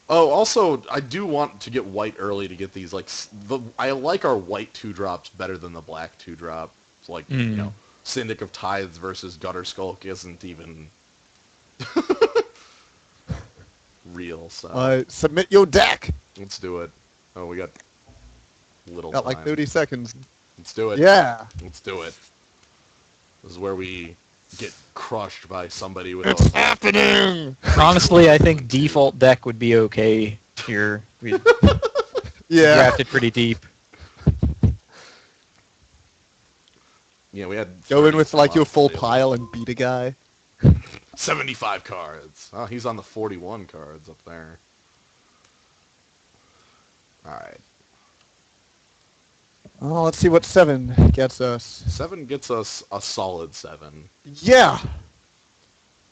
Oh, also, I do want to get white early to get these. Like, I like our white 2-drops better than the black 2-drop. It's like, Hmm. Syndic of Tithes versus Gutter Skulk isn't even real, so Submit your deck. let's do it. Oh, we got little Got like time. 30 seconds. Let's do it. Yeah. Let's do it. This is where we get crushed by somebody with It's a happening. creature Honestly, I weapon, think dude. default deck would be okay here. We Yeah. drafted pretty deep. Yeah, we had Go in 30 with some like your odd full available. pile and beat a guy. 75 cards. Oh, he's on the 41 cards up there. All right. Oh, let's see what 7 gets us. 7 gets us a solid 7. Yeah.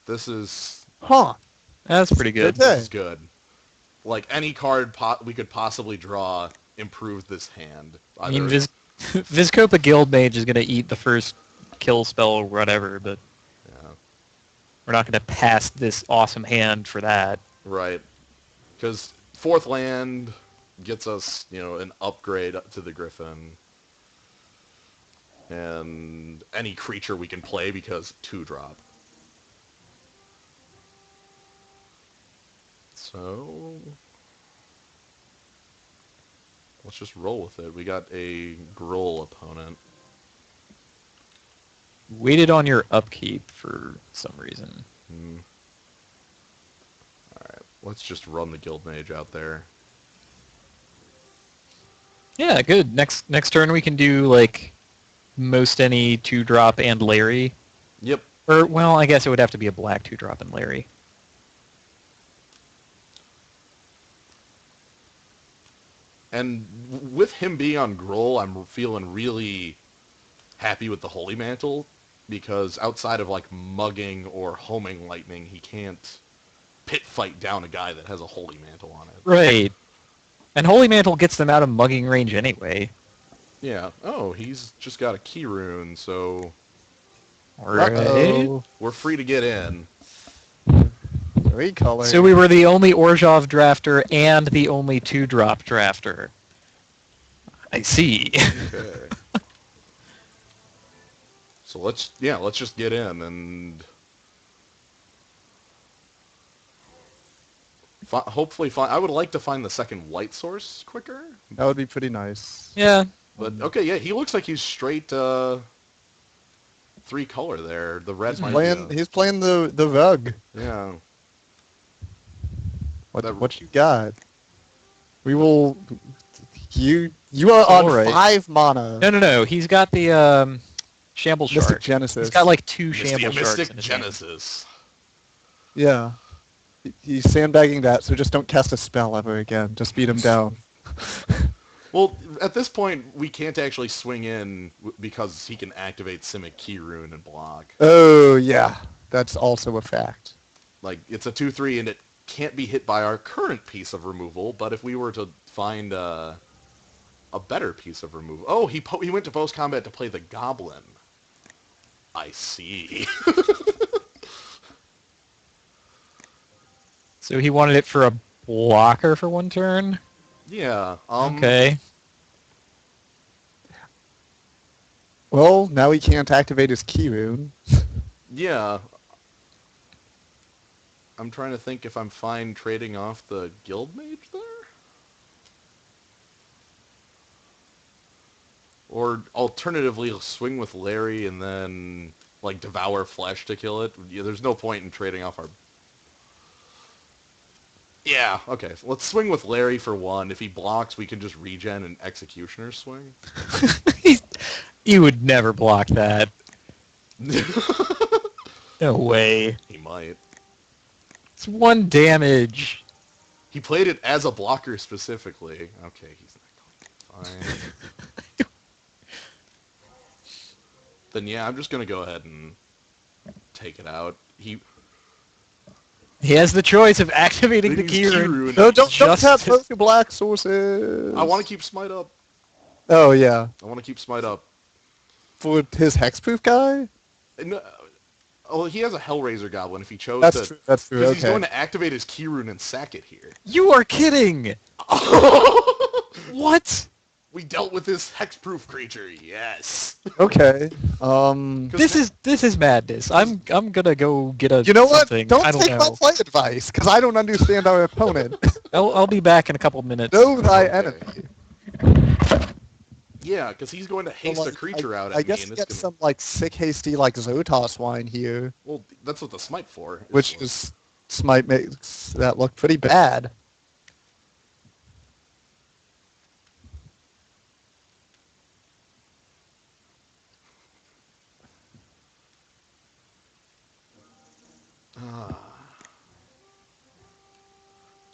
This is Huh. That's pretty good. Good this day. is good. Like any card we could possibly draw improves this hand. I mean, Either Vizcopa Guild Mage is going to eat the first kill spell or whatever, but yeah, we're not going to pass this awesome hand for that. right. Because 4th land gets us, an upgrade to the Griffin. And any creature we can play because 2-drop. So let's just roll with it. We got a Gruul opponent. Waited on your upkeep for some reason. Alright, let's just run the Guild Mage out there. Yeah, good. Next turn we can do like most any 2-drop and Larry. Yep. Or, well, I guess it would have to be a black 2-drop and Larry. And with him being on Gruul, I'm feeling really happy with the Holy Mantle, because outside of like mugging or homing lightning, he can't pit fight down a guy that has a Holy Mantle on it. Right. And Holy Mantle gets them out of mugging range anyway. Yeah. Oh, he's just got a key rune, so Right. Uh-oh. we're free to get in. 3 colors. So we were the only Orzhov drafter and the only 2-drop drafter. I see. Okay. So let's just get in and hopefully find. I would like to find the second white source quicker. That would be pretty nice. Yeah. But okay, yeah, he looks like he's straight 3-color there. The red might He's playing the rug. yeah. What you got? We will. You are on Alright. 5 mana. No. He's got the Shamble Mystic Shark. Genesis. He's got like 2 Shamble Sharks Mystic in his hand. Genesis. Yeah. He's sandbagging that, so just don't cast a spell ever again. Just beat him down. Well, at this point, we can't actually swing in because he can activate Simic Key Rune and block. Oh, yeah. That's also a fact. Like, it's a 2/3, and it can't be hit by our current piece of removal, but if we were to find a better piece of removal... Oh, he went to post-combat to play the Goblin. I see. So he wanted it for a blocker for 1 turn? Yeah. Okay. Well, now he can't activate his key rune. Yeah. I'm trying to think if I'm fine trading off the Guild Mage there? Or alternatively, swing with Larry and then, like, devour flesh to kill it. Yeah, there's no point in trading off our... Yeah, okay. So let's swing with Larry for 1. If he blocks, we can just regen and Executioner swing. He would never block that. No way. He might. It's 1 damage. He played it as a blocker specifically. Okay, he's not going. Fine. Then yeah, I'm just gonna go ahead and take it out. He has the choice of activating the He's key rune. Key-rune. No, don't Just tap to- both your black sources. I want to keep Smite up. Oh, yeah. I want to keep Smite up. For his hexproof guy? No, Oh, he has a Hellraiser Goblin if he chose That's to... true. That's true. Because he's Okay. going to activate his key rune and sack it here. You are kidding! What? We dealt with this hexproof creature, yes. Okay. This is madness. I'm gonna go get a You know what? something. Don't I don't take my know. play advice, because I don't understand our opponent. I'll be back in a couple minutes. Know thy Okay. enemy. Yeah, because he's going to haste Well, a creature out I at me, guess and you it's get gonna... some like sick, hasty, like Zotos wine here, Well, that's what the smite for. which is Smite makes that look pretty bad. Ah.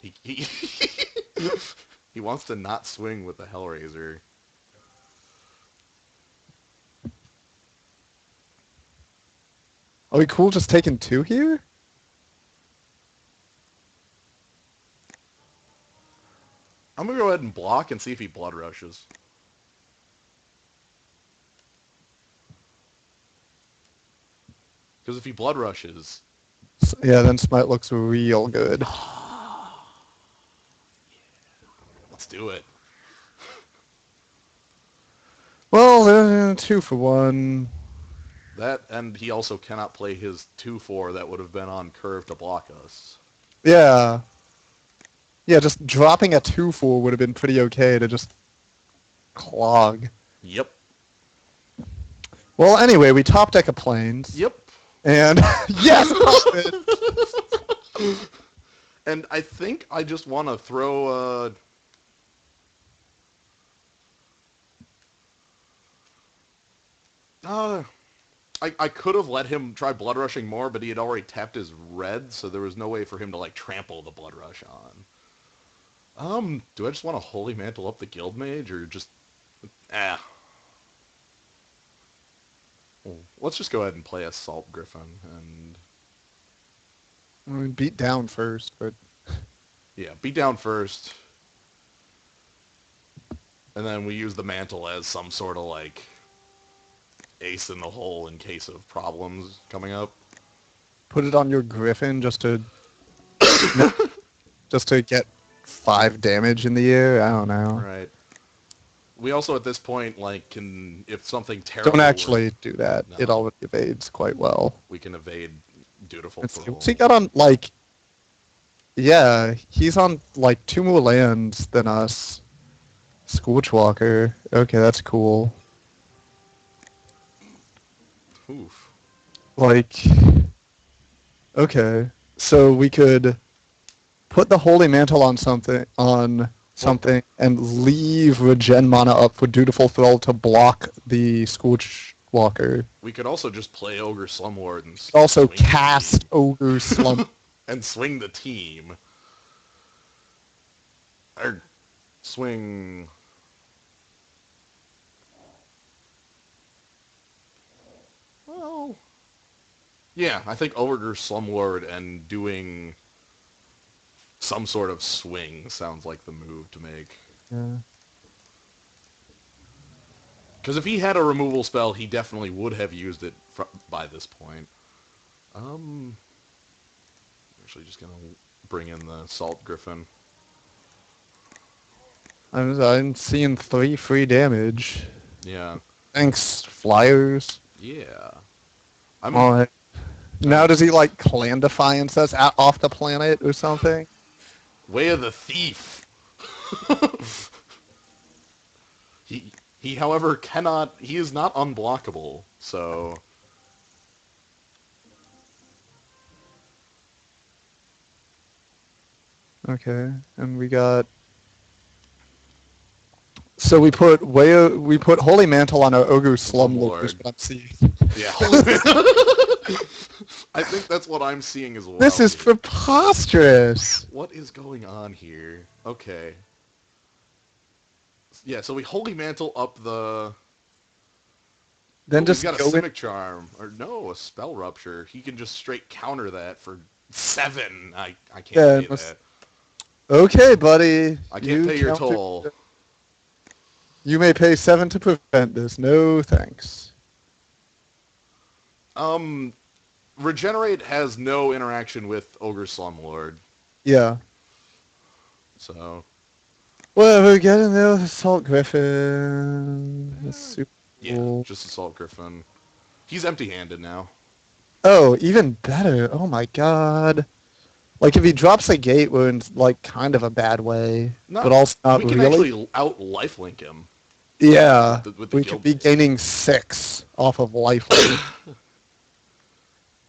He he wants to not swing with the Hellraiser. Are we cool just taking 2 here? I'm gonna go ahead and block and see if he blood rushes. Because if he blood rushes, Yeah, then Smite looks real good. let's do it. Well, 2 for 1. That, and he also cannot play his 2/4 that would have been on curve to block us. Yeah. Yeah, just dropping a 2/4 would have been pretty okay to just clog. Yep. Well, anyway, we top deck a planes. Yep. And yes, profit. And I think I just want to throw I could have let him try blood rushing more, but he had already tapped his red, so there was no way for him to like trample the blood rush on. Do I just want to holy mantle up the guild mage or just Well, let's just go ahead and play Assault Griffin and I mean, beat down first, but yeah, beat down first. And then we use the mantle as some sort of like ace in the hole in case of problems coming up. put it on your Griffin just to just to get 5 damage in the air. I don't know. Right. We also at this point like can if something terrible Don't actually do that. No. It always evades quite well. we can evade dutiful Let's see, throw. what's he got on, like... Yeah, he's on, like, 2 more lands than us. Scorchwalker. Okay, that's cool. Oof. Like... Okay. So we could put the Holy Mantle on something, and leave Regen Mana up for Dutiful Throw to block the Scorchwalker. We could also just play Ogre Slumlord and Also swing the cast team. Ogre Slump. And swing the team. Or swing... Well... Yeah, I think Ogre Slumlord and doing some sort of swing sounds like the move to make. Yeah. Because if he had a removal spell, he definitely would have used it by this point. Actually just gonna bring in the Salt Griffin. I'm seeing 3 free damage. Yeah. Thanks, Flyers. Yeah. I'm Alright. Now does he, like, Clan Defiance us off the planet or something? Way of the Thief. He, however, cannot... He is not unblockable, so... Okay, and we got... So we put Holy Mantle on our Ogre Slumlord, is what I'm seeing. Yeah. I think that's what I'm seeing as well. This is here. preposterous! What is going on here? Okay. Yeah, so we Holy Mantle up the... Then just he's got a go in... Simic Charm. Or no, a Spell Rupture. He can just straight counter that for 7. I can't Yeah, pay must- that. Okay, buddy. I can't pay your counter- toll. You may pay 7 to prevent this. No thanks. Regenerate has no interaction with Ogre Slumlord, Yeah. so Well, we're getting there with Assault Griffin. That's super yeah, cool. just Assault Griffin. He's empty-handed now. Oh, even better. Oh my god. Like, if he drops a gate, we're in, like, kind of a bad way. But Not, also not we can really. actually out lifelink him Yeah. with the We could guild. be gaining 6 off of lifelink.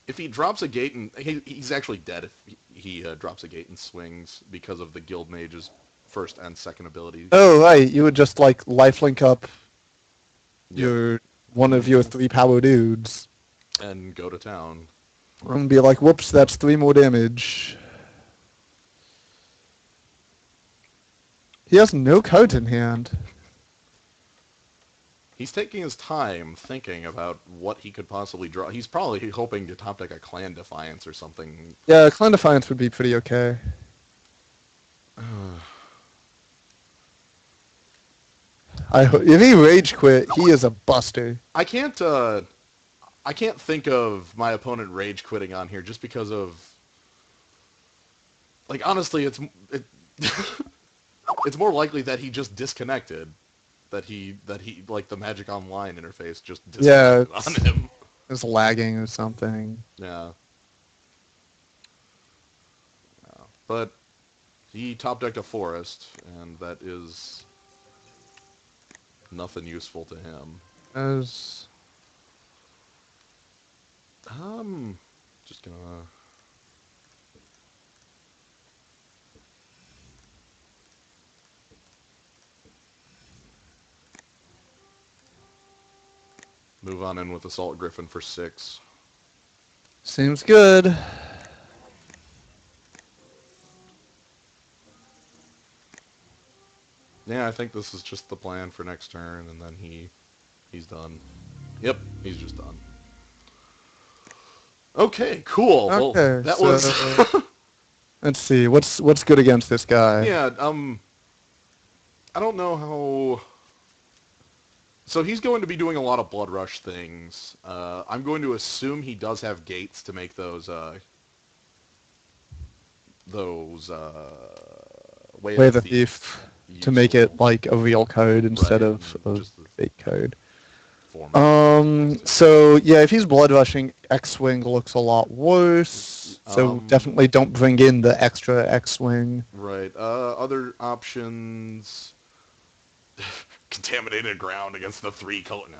If he drops a gate and he's actually dead if he drops a gate and swings because of the guild mage's first and second ability. Oh, right. You would just, like, lifelink up Yep, your one of your 3 power dudes. and go to town. And be like, whoops, that's 3 more damage. He has no cards in hand. He's taking his time thinking about what he could possibly draw. He's probably hoping to top deck a Clan Defiance or something. Yeah, Clan Defiance would be pretty okay. If he rage quit, he is a buster. I can't think of my opponent rage quitting on here just because of, like, honestly, it's more likely that he just disconnected, that he like the Magic Online interface just Yeah, disconnected on him. it's lagging or something. Yeah. But he top decked a forest, and that is nothing useful to him. As Just gonna. Move on in with Assault Griffin for 6. seems good. Yeah, I think this is just the plan for next turn, and then he's done. Yep, he's just done. Okay, cool. Well, Okay, that so was. let's see what's good against this guy. Yeah. I don't know how. So he's going to be doing a lot of Blood Rush things. I'm going to assume he does have gates to make those Way Way of the the thief to make useful. it like a real code instead Right, of a just the fake code. format. So yeah, if he's blood rushing, X-Wing looks a lot worse. So definitely don't bring in the extra X-Wing. Right. Other options. Contaminated ground against the 3 color. No.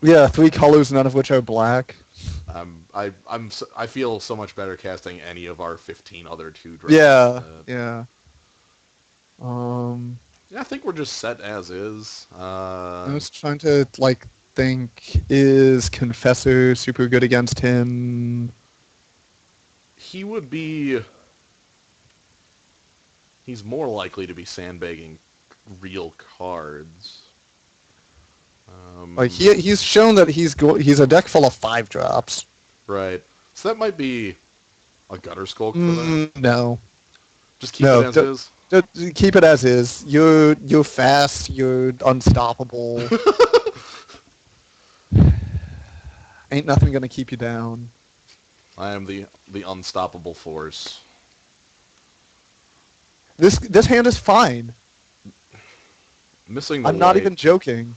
Yeah, 3 colors, none of which are black. I feel so much better casting any of our 15 other 2 drops. Yeah, Yeah, yeah. I think we're just set as is. I was trying to like think, is Confessor super good against him? He would be. He's more likely to be sandbagging real cards. Like he's shown that he's a deck full of 5 drops. Right. So that might be a Gutter Skulk for that. No. Just keep it as is. Just keep it as is. You're fast. You're unstoppable. Ain't nothing gonna keep you down. I am the unstoppable force. This hand is fine. Missing the I'm not white. even joking.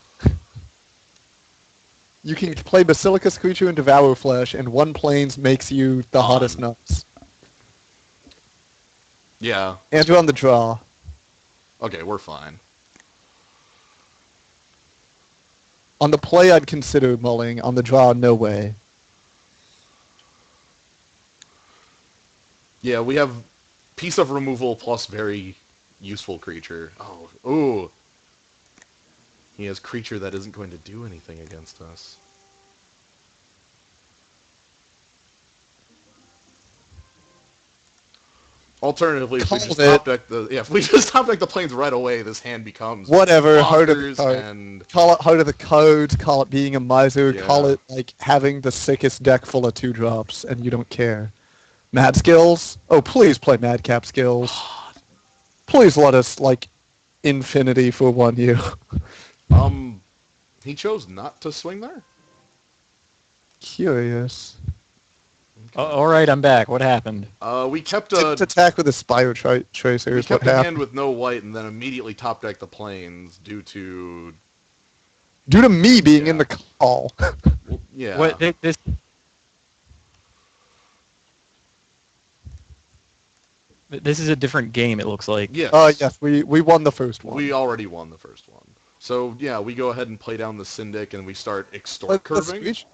You can play Basilicus Creature and Devour Flesh, and 1 planes makes you the hottest nuts. Yeah. And you're on the draw. Okay, we're fine. On the play, I'd consider mulling. On the draw, no way. Yeah, we have piece of removal plus very useful creature. Oh, ooh. He has creature that isn't going to do anything against us. Alternatively, if we just top deck the planes right away, this hand becomes whatever. Heart of the bonkers code. and Call it Heart of the Codes. Call it being a miser. Yeah. Call it like having the sickest deck full of 2 drops, and you don't care. Mad Skills. Oh, please play Madcap Skills. Please let us like infinity for 1U. He chose not to swing there. Curious. All right, I'm back. What happened? We kept Didn't attack with the Spyro Tracers. we kept What a hand happened? with no white, and then immediately top decked the plains due to Due to me being in Yeah. the call. well, yeah. What this? This is a different game. It looks like. Yes. Yes, we won the first one. We already won the first one. So yeah, we go ahead and play down the Syndic, and we start extort Let's curving. Screech.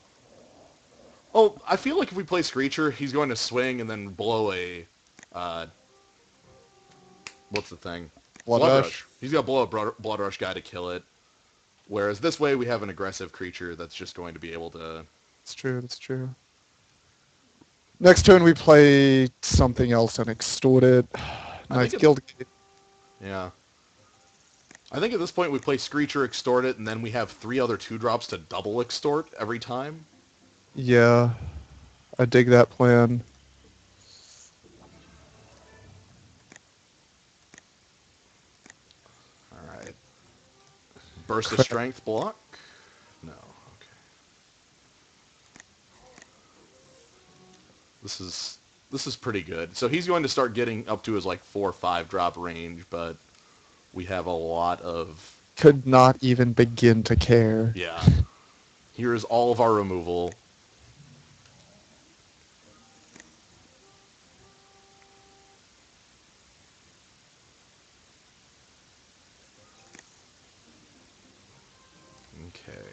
Oh, I feel like if we play Screecher, he's going to swing and then blow a, what's the thing? Blood Rush. He's got to blow a Blood Rush guy to kill it. Whereas this way we have an aggressive creature that's just going to be able to... That's true, that's true. Next turn we play something else and extort it. Nice guild. Yeah. I think at this point we play Screecher, extort it, and then we have 3 other 2-drops to double extort every time. Yeah, I dig that plan. Alright. Burst of Strength block? No. Okay. This is pretty good. So he's going to start getting up to his like 4 or 5 drop range, but we have a lot of... Could not even begin to care. Yeah. Here is all of our removal. Okay.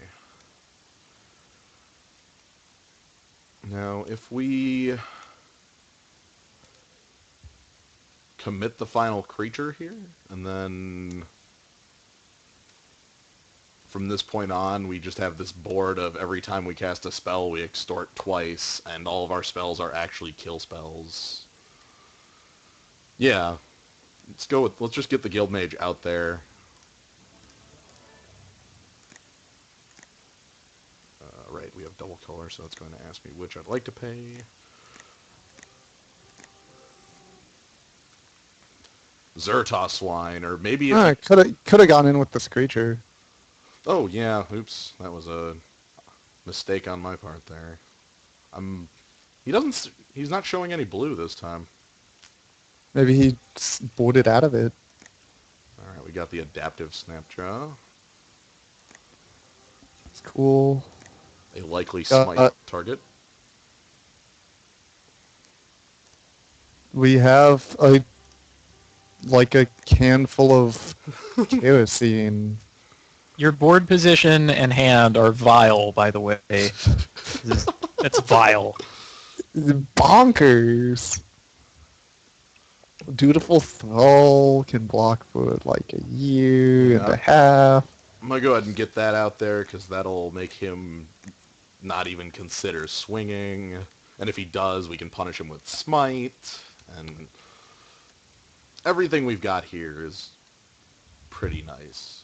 Now, if we commit the final creature here, and then from this point on, we just have this board of every time we cast a spell, we extort twice, and all of our spells are actually kill spells. Yeah. Let's just get the Guild Mage out there. Right, we have double color, so it's going to ask me which I'd like to pay. Zertos Swine, or maybe if... Could have gone in with the Screecher. Oh, yeah, oops, that was a mistake on my part there. He's not showing any blue this time. Maybe he boarded out of it. Alright, we got the Adaptive Snapjaw. It's cool. A likely smite target. We have a can full of kerosene. Your board position and hand are vile, by the way. That's vile. Bonkers. Dutiful Thrall can block for like a year and a half. I'm going to go ahead and get that out there, because that'll make him not even consider swinging. And if he does, we can punish him with Smite. And everything we've got here is pretty nice.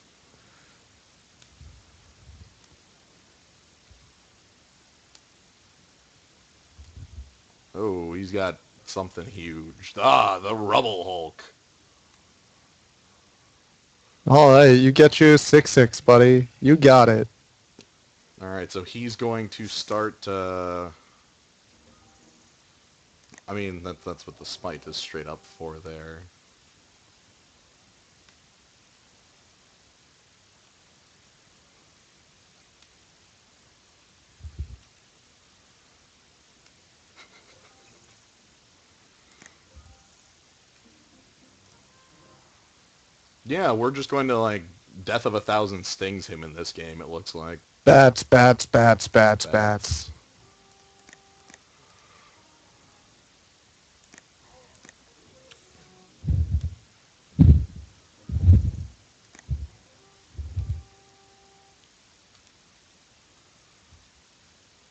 Oh, he's got something huge. The Rubble Hulk. Alright, you get your 6/6, buddy. You got it. Alright, so he's going to start... I mean, that's what the Smite is straight up for there. Yeah, we're just going to, like, Death of 1,000 Stings him in this game, it looks like. Bats, bats, bats, bats, bats.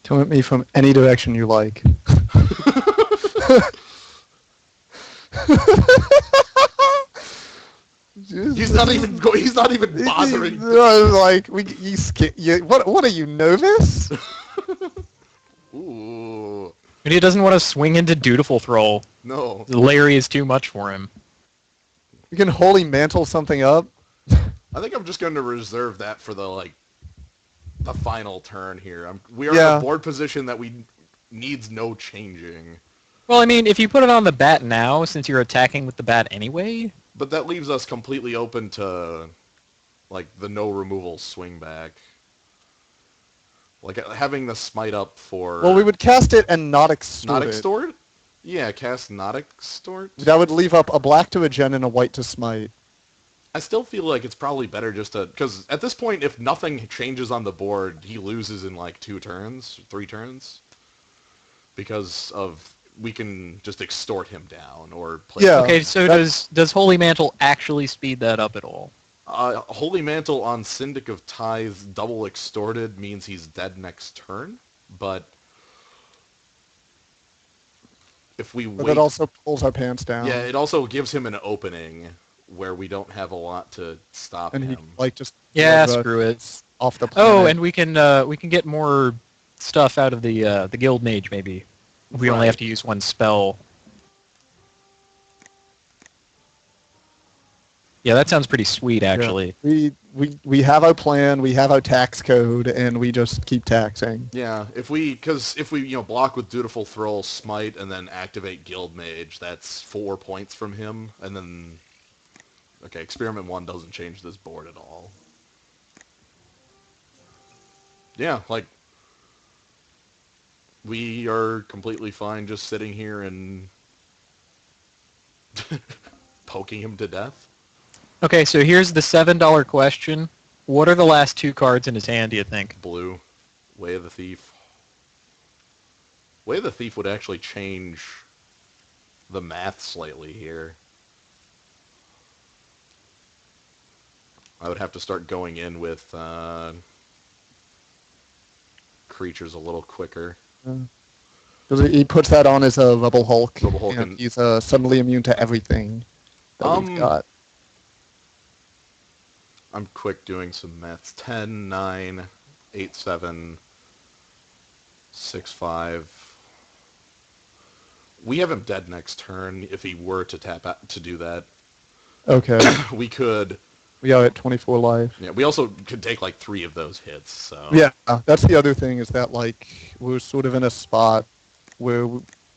Come at me from any direction you like. He's not even bothering. Like, what are you, nervous? Ooh. And he doesn't want to swing into Dutiful Thrall. No. The Larry is too much for him. You can Holy Mantle something up. I think I'm just going to reserve that for the final turn here. We are in a board position that we needs no changing. Well, I mean, if you put it on the bat now, since you're attacking with the bat anyway... But that leaves us completely open to, like, the no removal swing back. Like, having the smite up for... Well, we would cast it and not extort Not it. extort? Yeah, cast not extort. That would leave up a black to a gen and a white to smite. I still feel like it's probably better just to... Because at this point, if nothing changes on the board, he loses in, like, 3 turns. Because of... We can just extort him down or play... Yeah. Okay, so does Holy Mantle actually speed that up at all? Holy Mantle on Syndic of Tithes double extorted means he's dead next turn, but if we But wait... that also pulls our pants down. Yeah, it also gives him an opening where we don't have a lot to stop And him. he like just Yeah, blood screw it. off the planet. Oh, and we can get more stuff out of the Guild Mage, maybe. We only Right. have to use one spell. Yeah, that sounds pretty sweet, actually. Yeah. We have our plan, we have our tax code, and we just keep taxing. Yeah, if we block with Dutiful Thrall, Smite, and then activate Guild Mage, that's 4 points from him, and then... Okay, Experiment 1 doesn't change this board at all. Yeah, like... We are completely fine just sitting here and... poking him to death. Okay, so here's the $7 question. What are the last 2 cards in his hand, do you think? Blue. Way of the Thief. Way of the Thief would actually change the math slightly here. I would have to start going in with creatures a little quicker. Because he puts that on as a Rebel Hulk, Rebel Hulk and and- he's suddenly immune to everything that we've got. I'm quick doing some maths. 10, 9, 8, 7, 6, 5. We have him dead next turn if he were to tap out to do that. Okay, We could... we are at 24 life. Yeah, we also could take like 3 of those hits, so... Yeah, that's the other thing, is that like we're sort of in a spot where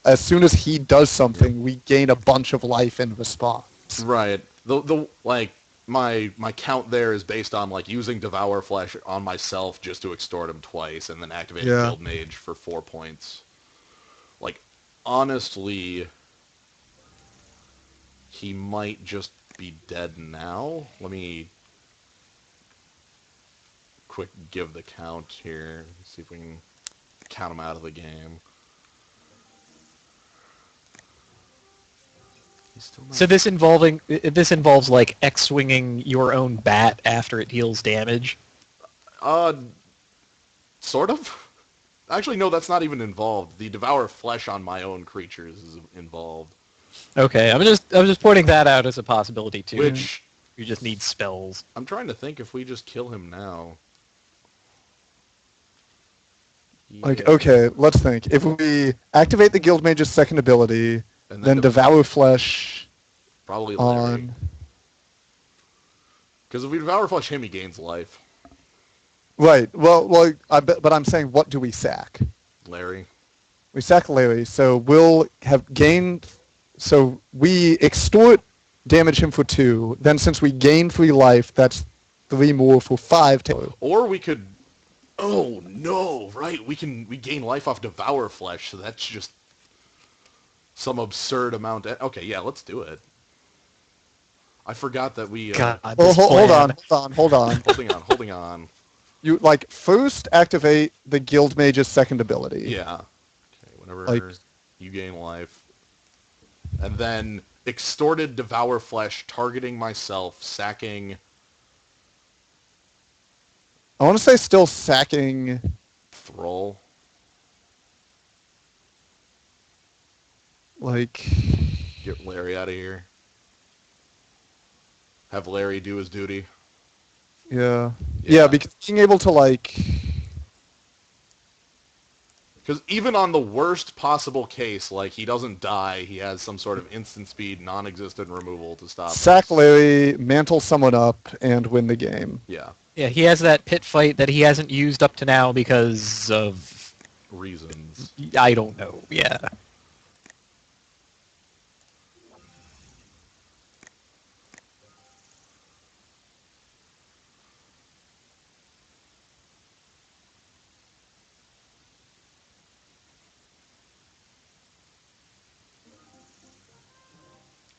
as soon as he does something, we gain a bunch of life in response. Right. The like my count there is based on like using Devour Flesh on myself just to extort him twice and then activate Yeah. Guild Mage for 4 points. Like, honestly, he might just be dead now. Let me quick give the count here. See if we can count him out of the game. He's still not... So this involves like X-swinging your own bat after it deals damage. Sort of. Actually, no, that's not even involved. The Devour Flesh on my own creatures is involved. Okay, I'm just pointing that out as a possibility too. Which, you just need spells. I'm trying to think if we just kill him now. Like, Yeah. okay, let's think. If we activate the Guild Mage's second ability, And then Devour Flesh probably Larry. on... Because if we Devour Flesh him, he gains life. Right, but I'm saying, what do we sack? Larry. We sack Larry, so we'll have gained... So we extort damage him for 2, then since we gain 3 life, that's 3 more for 5. Or we could... Oh, no, right. We gain life off Devour Flesh, so that's just some absurd amount. Okay, yeah, let's do it. I forgot that we... God, Oh, this hold plan. on. holding on. You, like, first activate the Guild Mage's second ability. Yeah. Okay, whenever Like- you gain life. And then extorted Devour Flesh, targeting myself, sacking... I want to say still sacking... Thrall. Like... Get Larry out of here. Have Larry do his duty. Yeah. Yeah, because being able to, like... Because even on the worst possible case, like, he doesn't die, he has some sort of instant speed, non-existent removal to stop Sack us. Larry, mantle someone up, and win the game. Yeah. Yeah, he has that pit fight that he hasn't used up to now because of reasons. I don't know. Yeah.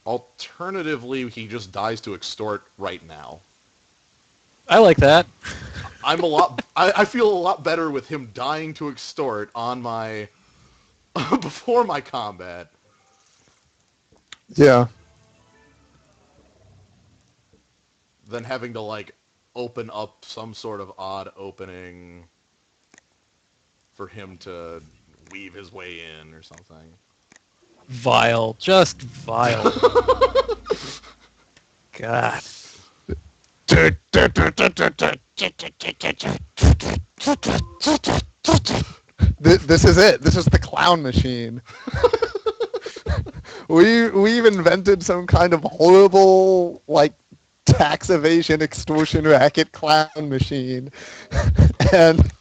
Alternatively, he just dies to extort right now. I like that. I feel a lot better with him dying to extort on my before my combat. Yeah. Than having to like open up some sort of odd opening for him to weave his way in or something. Vile. Just vile. God. This is it. This is the clown machine. We've invented some kind of horrible like tax evasion extortion racket clown machine, and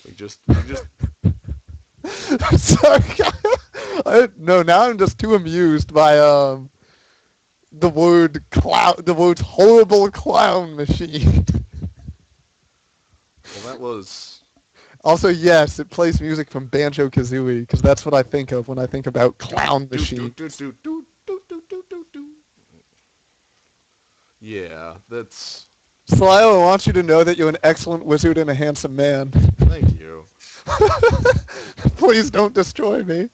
We just sorry, no. Now I'm just too amused by the word clown, the word horrible clown machine. well, that was Also, yes, it plays music from Banjo-Kazooie, because that's what I think of when I think about clown machine. Yeah, that's. Slio, I want you to know that you're an excellent wizard and a handsome man. Thank you. Please don't destroy me.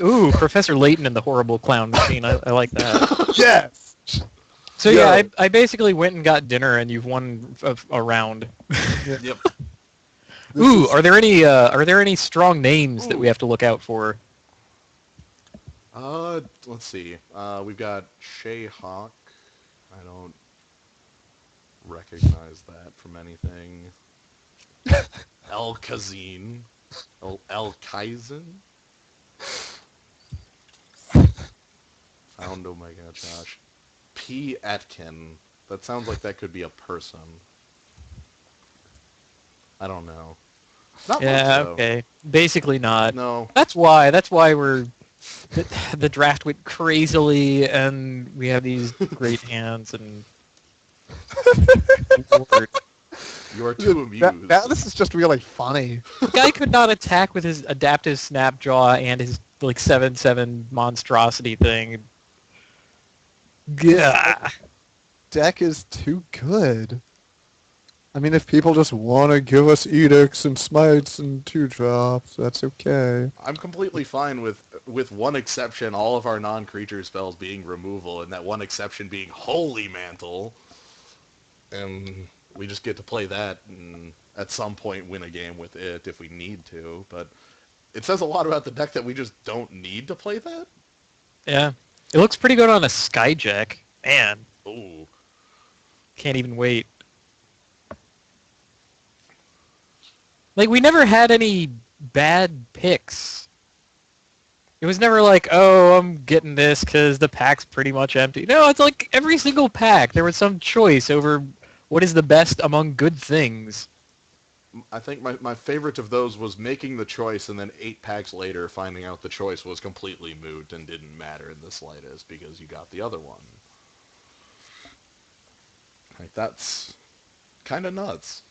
Ooh, Professor Layton and the Horrible Clown Machine. I like that. Yes! So Yo. yeah, I basically went and got dinner, and you've won a round. Yep. Ooh, are there any strong names that we have to look out for? Let's see. We've got Shay Hawk. I don't recognize that from anything. El Kazin. El Kaizen. Found Omega Josh. P. Atkin. That sounds like that could be a person. I don't know. Not Yeah, much, though. okay. Basically not. No. That's why the draft went crazily, and we have these great hands and. You are too amused. Now this is just really funny. The guy could not attack with his adaptive snapjaw and his like 7/7 monstrosity thing. Gah. Deck is too good. I mean, if people just want to give us edicts and smites and 2-drops, that's okay. I'm completely fine with one exception, all of our non-creature spells being removal, and that one exception being Holy Mantle. And we just get to play that and at some point win a game with it if we need to. But it says a lot about the deck that we just don't need to play that. Yeah. It looks pretty good on a Skyjack. Man, Ooh. can't even wait. Like, we never had any bad picks. It was never like, oh, I'm getting this because the pack's pretty much empty. No, it's like every single pack, there was some choice over what is the best among good things. I think my favorite of those was making the choice and then 8 packs later finding out the choice was completely moot and didn't matter in the slightest because you got the other one. Like, that's kind of nuts.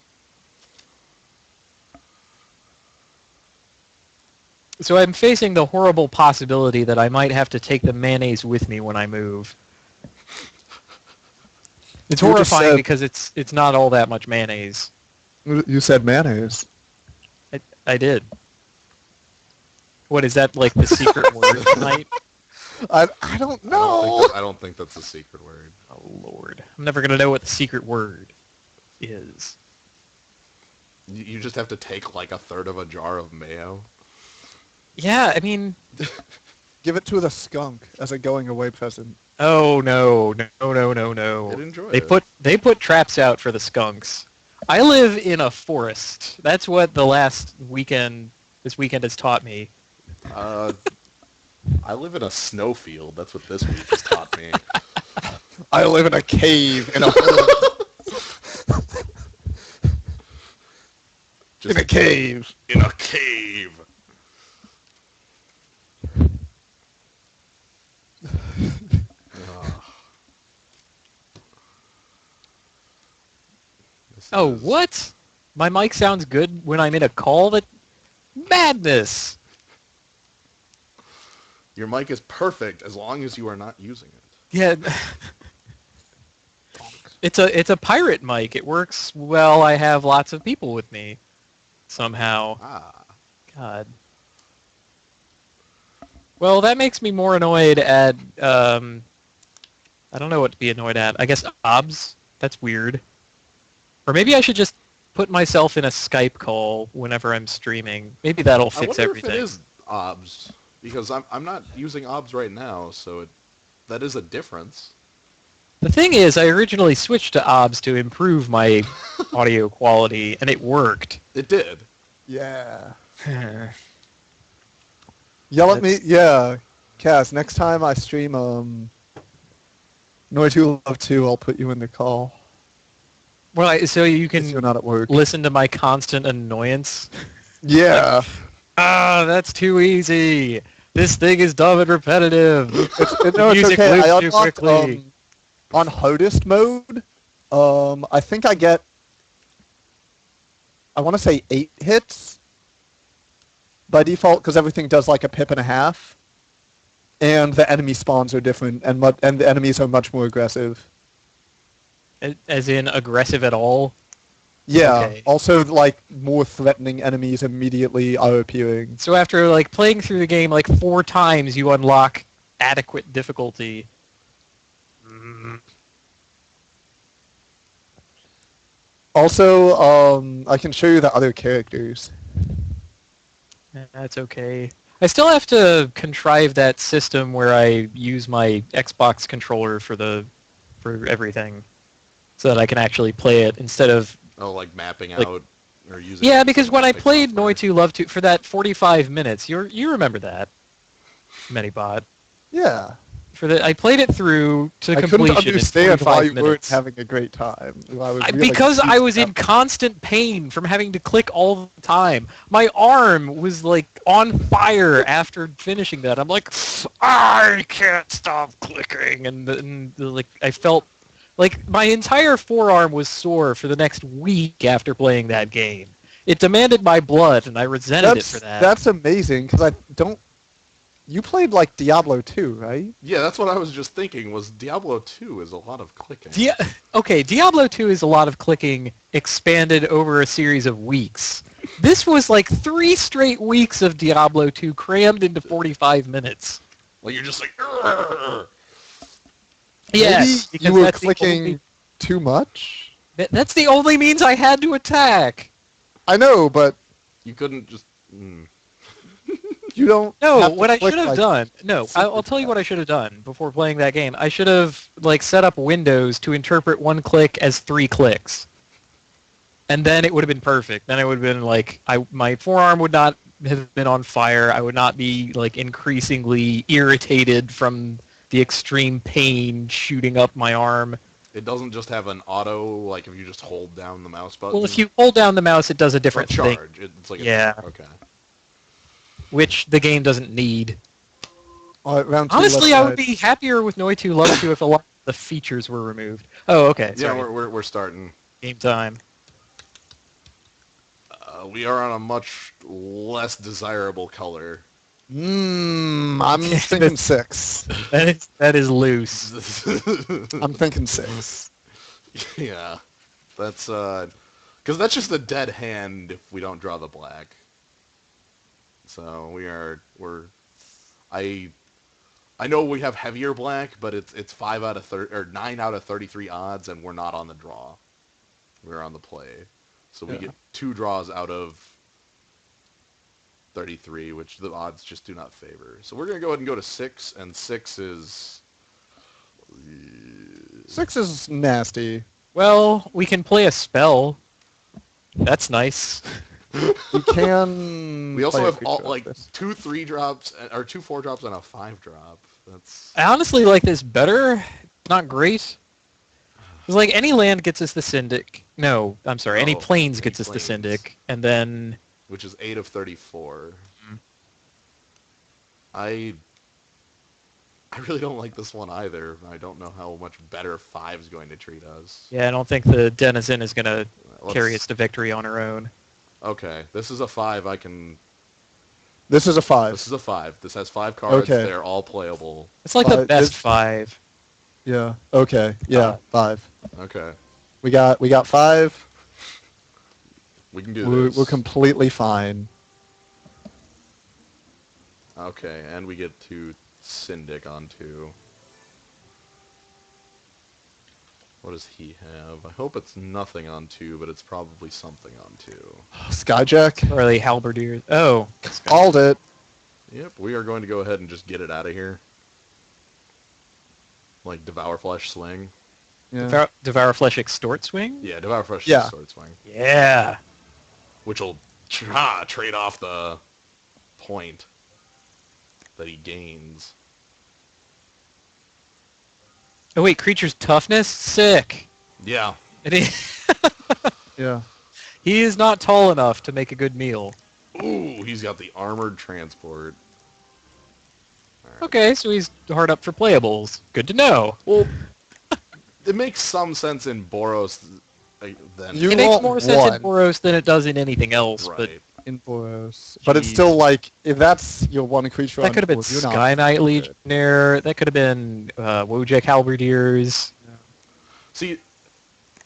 So I'm facing the horrible possibility that I might have to take the mayonnaise with me when I move. It's You just horrifying said- because it's not all that much mayonnaise. You said mayonnaise. I did. What is that, like the secret word tonight? I don't know. I don't think that's a secret word. Oh Lord, I'm never gonna know what the secret word is. You just have to take like a third of a jar of mayo. Yeah, I mean, Give it to the skunk as a going away present. oh no. They'd enjoy They it. they put traps out for the skunks. I live in a forest. That's what this weekend has taught me. I live in a snowfield. That's what this week has taught me. I live in a cave in a hole. Just In a cave. in a cave. Ugh. This Oh, is- what? My mic sounds good when I'm in a call? That madness! Your mic is perfect as long as you are not using it. Yeah, it's a pirate mic. It works well. I have lots of people with me somehow. Ah. God. Well, that makes me more annoyed at I don't know what to be annoyed at. I guess OBS. That's weird. Or maybe I should just put myself in a Skype call whenever I'm streaming. Maybe that'll I fix wonder everything. if it is OBS, because I'm not using OBS right now, so that is a difference. The thing is, I originally switched to OBS to improve my audio quality, and it worked. It did. Yeah. Yeah, Yell at me. Yeah. Cass, next time I stream Noise 2 Love 2, I'll put you in the call. well, so you If you're can not at work. listen to my constant annoyance. Yeah. Ah, that's too easy. This thing is dumb and repetitive. No, it's Music okay. moves I too unlocked quickly. on Hodist mode. I think I get. I want to say 8 hits by default because everything does like a pip and a half, and the enemy spawns are different, and the enemies are much more aggressive. As in aggressive at all. Yeah. Okay. Also, like more threatening enemies immediately are appearing. So after like playing through the game like 4 times, you unlock adequate difficulty. Also, I can show you the other characters. That's okay. I still have to contrive that system where I use my Xbox controller for everything, so that I can actually play it instead of. Oh, like mapping Like- out or using. Yeah, because when I specific played software. Noi 2 Love 2 for that 45 minutes, you remember that, Medibot. Yeah. I played it through to I couldn't completion in understand 45 why you weren't minutes. having a great time. I was really Because I was in confused. constant pain from having to click all the time. My arm was like on fire after finishing that. I'm like, I can't stop clicking, and like I felt like my entire forearm was sore for the next week after playing that game. It demanded my blood, and I resented it for that. That's amazing because I don't. You played like Diablo 2, right? Yeah, that's what I was just thinking. Was Diablo 2 is a lot of clicking. Okay, Diablo 2 is a lot of clicking expanded over a series of weeks. This was like 3 straight weeks of Diablo 2 crammed into 45 minutes. Well, you're just like. "Urgh." Yes, Maybe because you were that's the clicking only- too much. That's the only means I had to attack. I know, but You couldn't just. you don't. No, have to what I click, should have like, done. No, I'll tell you what I should have done before playing that game. I should have like set up Windows to interpret 1 click as 3 clicks, and then it would have been perfect. Then it would have been like my forearm would not have been on fire. I would not be like increasingly irritated from the extreme pain shooting up my arm. It doesn't just have an auto, like if you just hold down the mouse button. Well, if you hold down the mouse, it does a or different thing, charge. It's like Yeah. Okay. which the game doesn't need. All right, round 2, Honestly, left I would side. be happier with Noi 2 Love 2 if a lot of the features were removed. Oh, okay. Yeah, Sorry. we're starting. Game time. We are on a much less desirable color. I'm thinking 6. That is loose. I'm thinking 6. Yeah, that's because that's just a dead hand if we don't draw the black. So I know we have heavier black, but it's 5 out of 30 or 9 out of 33 odds, and we're not on the draw. We're on the play, so we Yeah. get 2 draws out of 33, which the odds just do not favor. So we're gonna go ahead and go to 6, and 6 is 6 is nasty. Well, we can play a spell. That's nice. You can. We also play a have all, creature like this. 2 3-drops or 2 4-drops and a 5-drop. That's I honestly like this better. Not great. It's like any land gets us the Syndic. No, I'm sorry. Any Oh, plains any gets us the plains. Syndic, and then Which is 8 of 34. Mhm. I really don't like this one either. I don't know how much better 5's going to treat us. yeah, I don't think the Denizen is gonna carry us Let's. to victory on her own. Okay, this is a 5. I can. This is a 5. This is a 5. This has 5 cards. Okay. They're all playable. It's like the But best this- 5. Yeah. Okay. Yeah. 5. Okay, We got 5. we can do We're, this. we're completely fine. Okay, and we get to Syndic on 2. What does he have? I hope it's nothing on 2, but it's probably something on 2. Skyjack. Or the Halberdiers. Oh. Called it. Yep, we are going to go ahead and just get it out of here. Like Devour Flesh Swing. Yeah. Devour Flesh Extort Swing? Yeah, Devour Flesh Yeah. Sword Swing. Yeah. Which will trade off the point that he gains. Oh wait, creature's toughness? Sick. Yeah. And Yeah. he is not tall enough to make a good meal. Ooh, he's got the Armored Transport. All right. Okay, so he's hard up for playables. Good to know. Well, it makes some sense in Boros than... You It makes want more sense in one. Boros than it does in anything else, but Right. In Boros. But it's Jeez. still like, if that's your one creature that on could have been board, you're not Sky Knight good. Legionnaire. That could have been Wojak Halberdiers. See,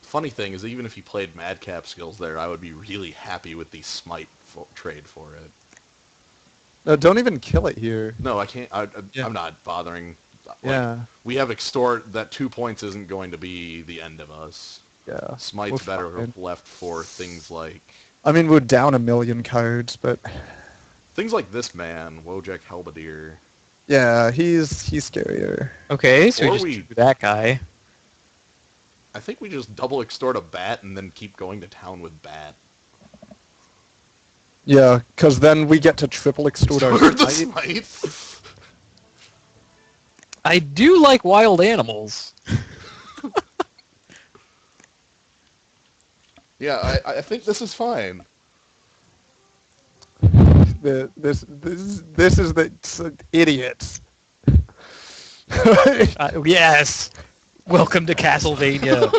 funny thing is, even if he played Madcap skills there, I would be really happy with the Smite trade for it. No, don't even kill it here. No, I can't. Yeah. I'm not bothering. Like, Yeah. We have Extort. That 2 points isn't going to be the end of us. Yeah. Smite's We're better fine. left for things like... I mean, we're down 1,000,000 cards, but Things like this man, Wojak Halberdier. yeah, he's scarier. Okay, so Or we just we- drew that guy. I think we just double extort a bat and then keep going to town with bat. Yeah, because then we get to triple extort our Extort the smite. Smite. I do like wild animals. Yeah, I think this is fine. This is the idiots. Yes. Welcome to Castlevania.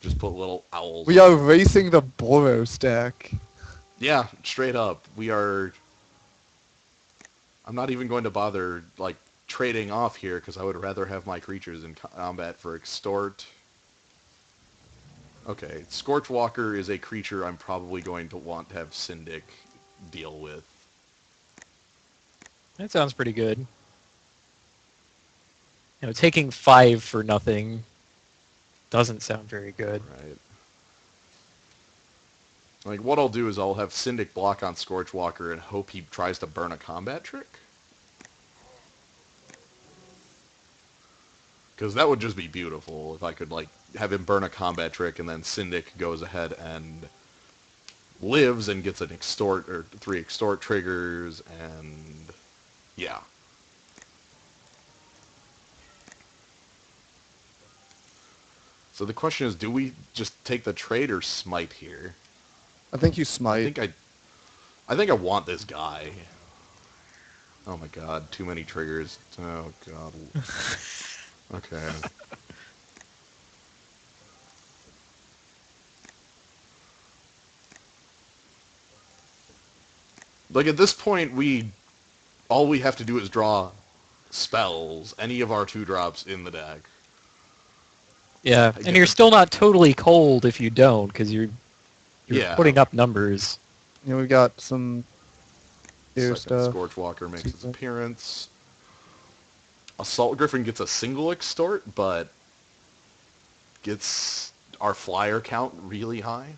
Just put little owls. We are racing the Boros deck. Yeah, straight up. We are... I'm not even going to bother, like, trading off here, because I would rather have my creatures in combat for Extort. Okay, Scorchwalker is a creature I'm probably going to want to have Syndic deal with. That sounds pretty good. You know, taking 5 for nothing doesn't sound very good. Right. Like, what I'll do is I'll have Syndic block on Scorchwalker and hope he tries to burn a combat trick. Because that would just be beautiful if I could, like, have him burn a combat trick and then Syndic goes ahead and lives and gets an extort, or 3 extort triggers, and yeah. So the question is, do we just take the trade or smite here? I think you I smite. think I want this guy. Oh my god, too many triggers. Oh god. Okay. Like at this point, all we have to do is draw spells, any of our 2-drops in the deck. Yeah, I and get you're the- still not totally cold if you don't, because you're Yeah. putting up numbers. You know, we got some here Second stuff. Scorchwalker makes its Super. appearance. Assault Griffin gets a single extort, but gets our flyer count really high.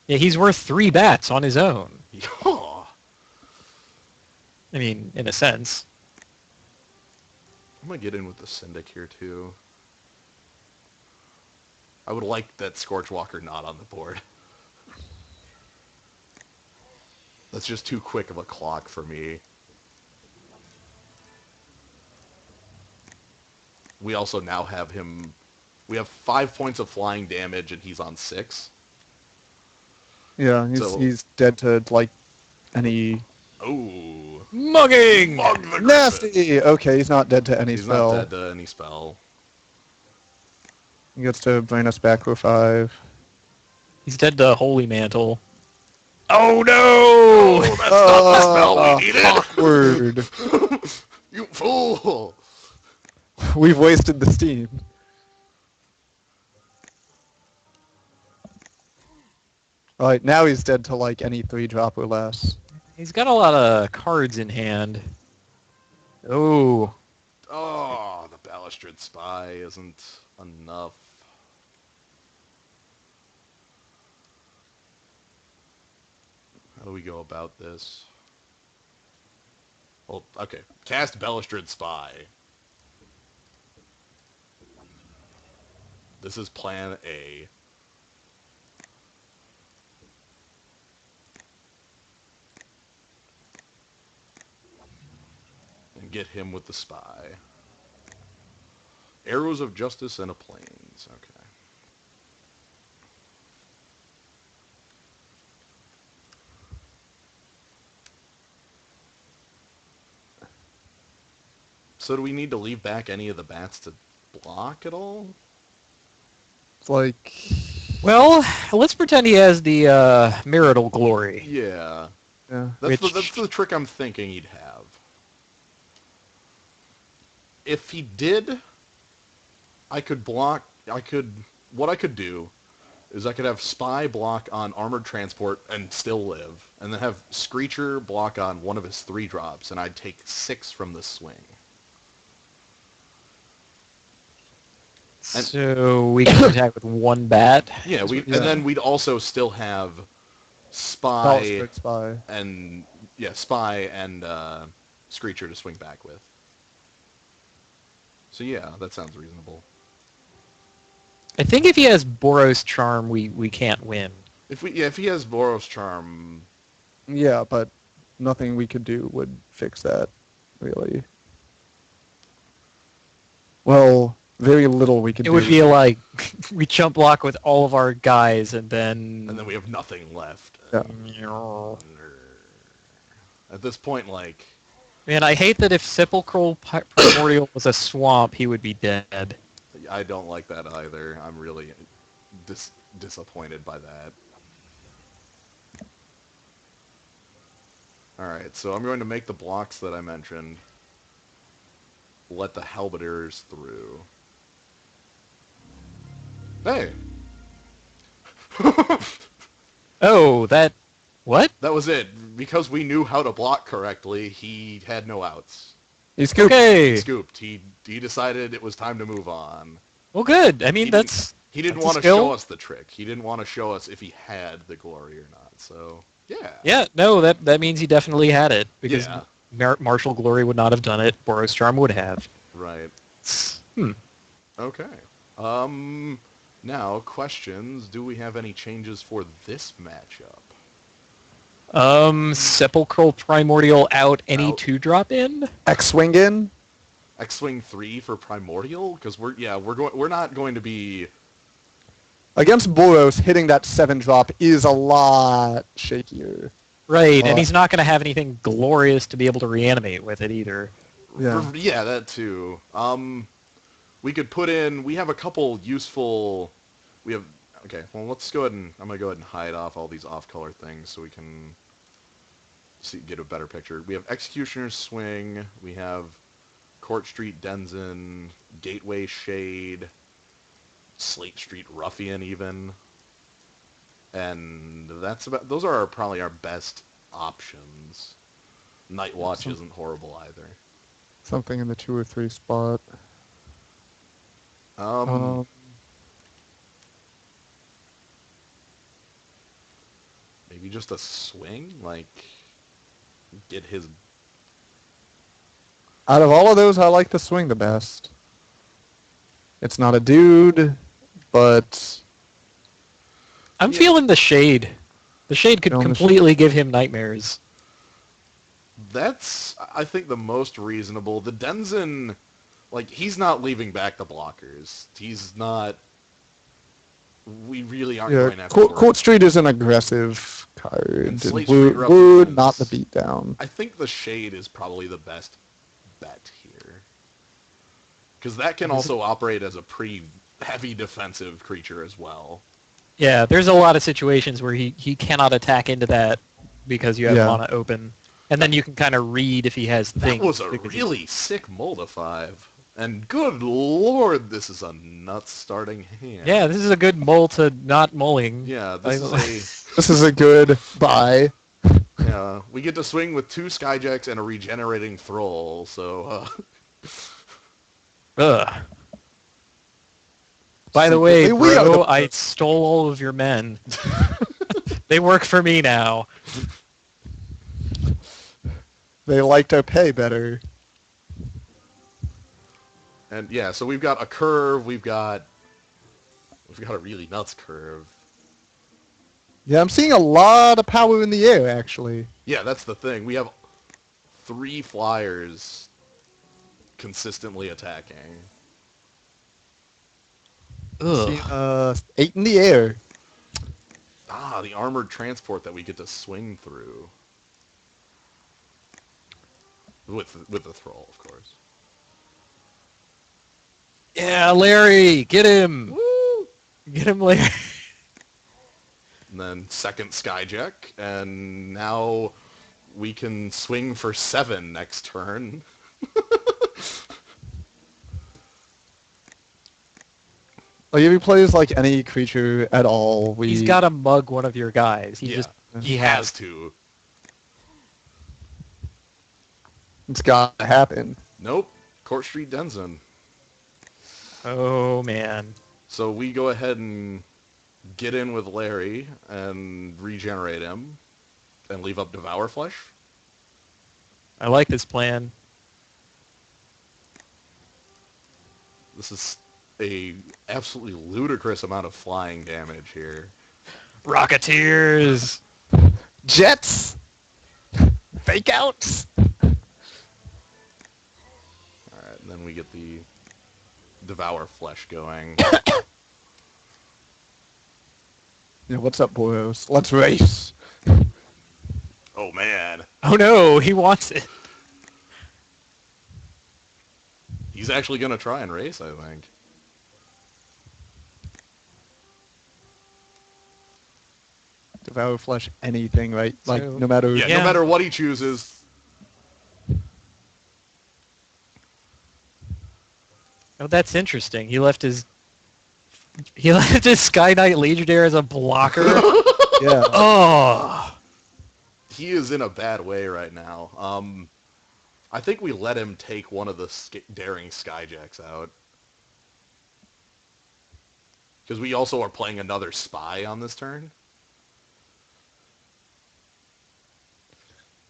Yeah, he's worth 3 bats on his own. Yeah. I mean, in a sense. I'm gonna get in with the Syndic here too. I would like that Scorchwalker not on the board. That's just too quick of a clock for me. we also now have him. We have 5 points of flying damage, and he's on 6. Yeah, So- he's dead to like any Oh, Mugging! mug the griffin. nasty. Okay, he's not dead to any He's spell. not dead to any spell. He gets to bring us back to a 5. He's dead to Holy Mantle. Oh no! Oh, that's not the spell we needed. Awkward. You fool! We've wasted the steam. Alright, now he's dead to like any 3-drop or less. He's got a lot of cards in hand. Oh. Oh, the Balustrade Spy isn't enough. How do we go about this? Well, okay. Cast Balustrade Spy. This is plan A. And get him with the spy. Arrows of Justice and a Plains. Okay. So do we need to leave back any of the bats to block at all? It's like... Well, let's pretend he has the marital glory. Yeah. Yeah. That's the trick I'm thinking he'd have. If he did, I could block... What I could do is I could have Spy block on Armored Transport and still live, and then have Screecher block on one of his 3-drops, and I'd take 6 from the swing. And- So we can attack with one bat. Yeah, Yeah. and then we'd also still have Spy Balustrade Spy. and Spy and Screecher to swing back with. So yeah, that sounds reasonable. I think if he has Boros Charm, we can't win. If he has Boros Charm, Yeah, but nothing we could do would fix that, really. Well, very little we could It do. would be like we jump block with all of our guys, and then and then we have nothing left. Yeah. At this point, like, Man, I hate that if Sepulchral Primordial was a swamp, he would be dead. I don't like that either. I'm really disappointed by that. Alright, so I'm going to make the blocks that I mentioned. Let the Halberdiers through. Hey! Oh, that... What? That was it. Because we knew how to block correctly, he had no outs. He scooped. Okay. He scooped. He decided it was time to move on. Well, good. I mean, He that's... He didn't That's a want to skill. show us the trick. He didn't want to show us if he had the glory or not. So, yeah. Yeah, no, that means he definitely had it. Because Yeah. Martial Glory would not have done it. Boros Charm would have. Right. Hmm. Okay. Now, questions. Do we have any changes for this matchup? Sepulchral Primordial out, any Out. 2-drop in? X-Swing in. X-Swing 3 for Primordial? Because we're not going to be... Against Boros, hitting that 7-drop is a lot shakier. Right, and he's not going to have anything glorious to be able to reanimate with it either. Yeah. Yeah, that too. We could put in... We have a couple useful... We have... Okay, well, let's go ahead and... I'm going to go ahead and hide off all these off-color things so we can get a better picture. We have Executioner's Swing. We have Court Street Denizen, Gateway Shade, Slate Street Ruffian even. And those are probably our best options. Night Watch isn't horrible either. Something in the 2 or 3 spot. Maybe just a swing? Like, get his... Out of all of those, I like the swing the best. It's not a dude, but I'm Yeah. feeling the Shade. The Shade could Feeling the completely give him nightmares. That's, I think, the most reasonable. The Denizen Like, he's not leaving back the blockers. He's not... We really aren't Yeah, going to have to worry. Court Street is an aggressive card, And and Slate Street would not the represents- beatdown. I think the Shade is probably the best bet here. Because that can also operate as a pretty heavy defensive creature as well. Yeah, there's a lot of situations where he cannot attack into that because you have Yeah. mana open. And then you can kind of read if he has That things. was a because he- really sick Molda 5. And good lord, this is a nuts starting hand. Yeah, this is a good mull to not mulling. Yeah, this is This is a good buy. yeah, we get to swing with 2 Skyjacks and a regenerating Thrall, so, Ugh. By the So, way, hey, we are bro, the- I stole all of your men. They work for me now. They liked our pay better. And yeah, so we've got a curve, we've got a really nuts curve. Yeah, I'm seeing a lot of power in the air, actually. Yeah, that's the thing. We have 3 flyers consistently attacking. See, Ugh. 8 in the air. Ah, the armored transport that we get to swing through. With the Thrall, of course. Yeah, Larry, get him. Woo! Get him, Larry. And then second Skyjack, and now we can swing for 7 next turn. Like, if he plays, like, any creature at all, He's got to mug one of your guys. He Yeah, just he has to. It's got to happen. Nope. Court Street Denizen. Oh man. So we go ahead and get in with Larry and regenerate him and leave up Devour Flesh. I like this plan. This is a absolutely ludicrous amount of flying damage here. Rocketeers. Jets! Fake outs! Alright, and then we get the Devour Flesh going. Yeah, what's up, boys? Let's race! Oh man. Oh no, he wants it. He's actually going to try and race, I think. Devour Flesh, anything, right? Like, So- no matter... Yeah, Yeah. no matter what he chooses. Oh, that's interesting. He left his Sky Knight Legionnaire as a blocker. Yeah. Oh. He is in a bad way right now. I think we let him take one of the daring Skyjacks out. Because we also are playing another spy on this turn.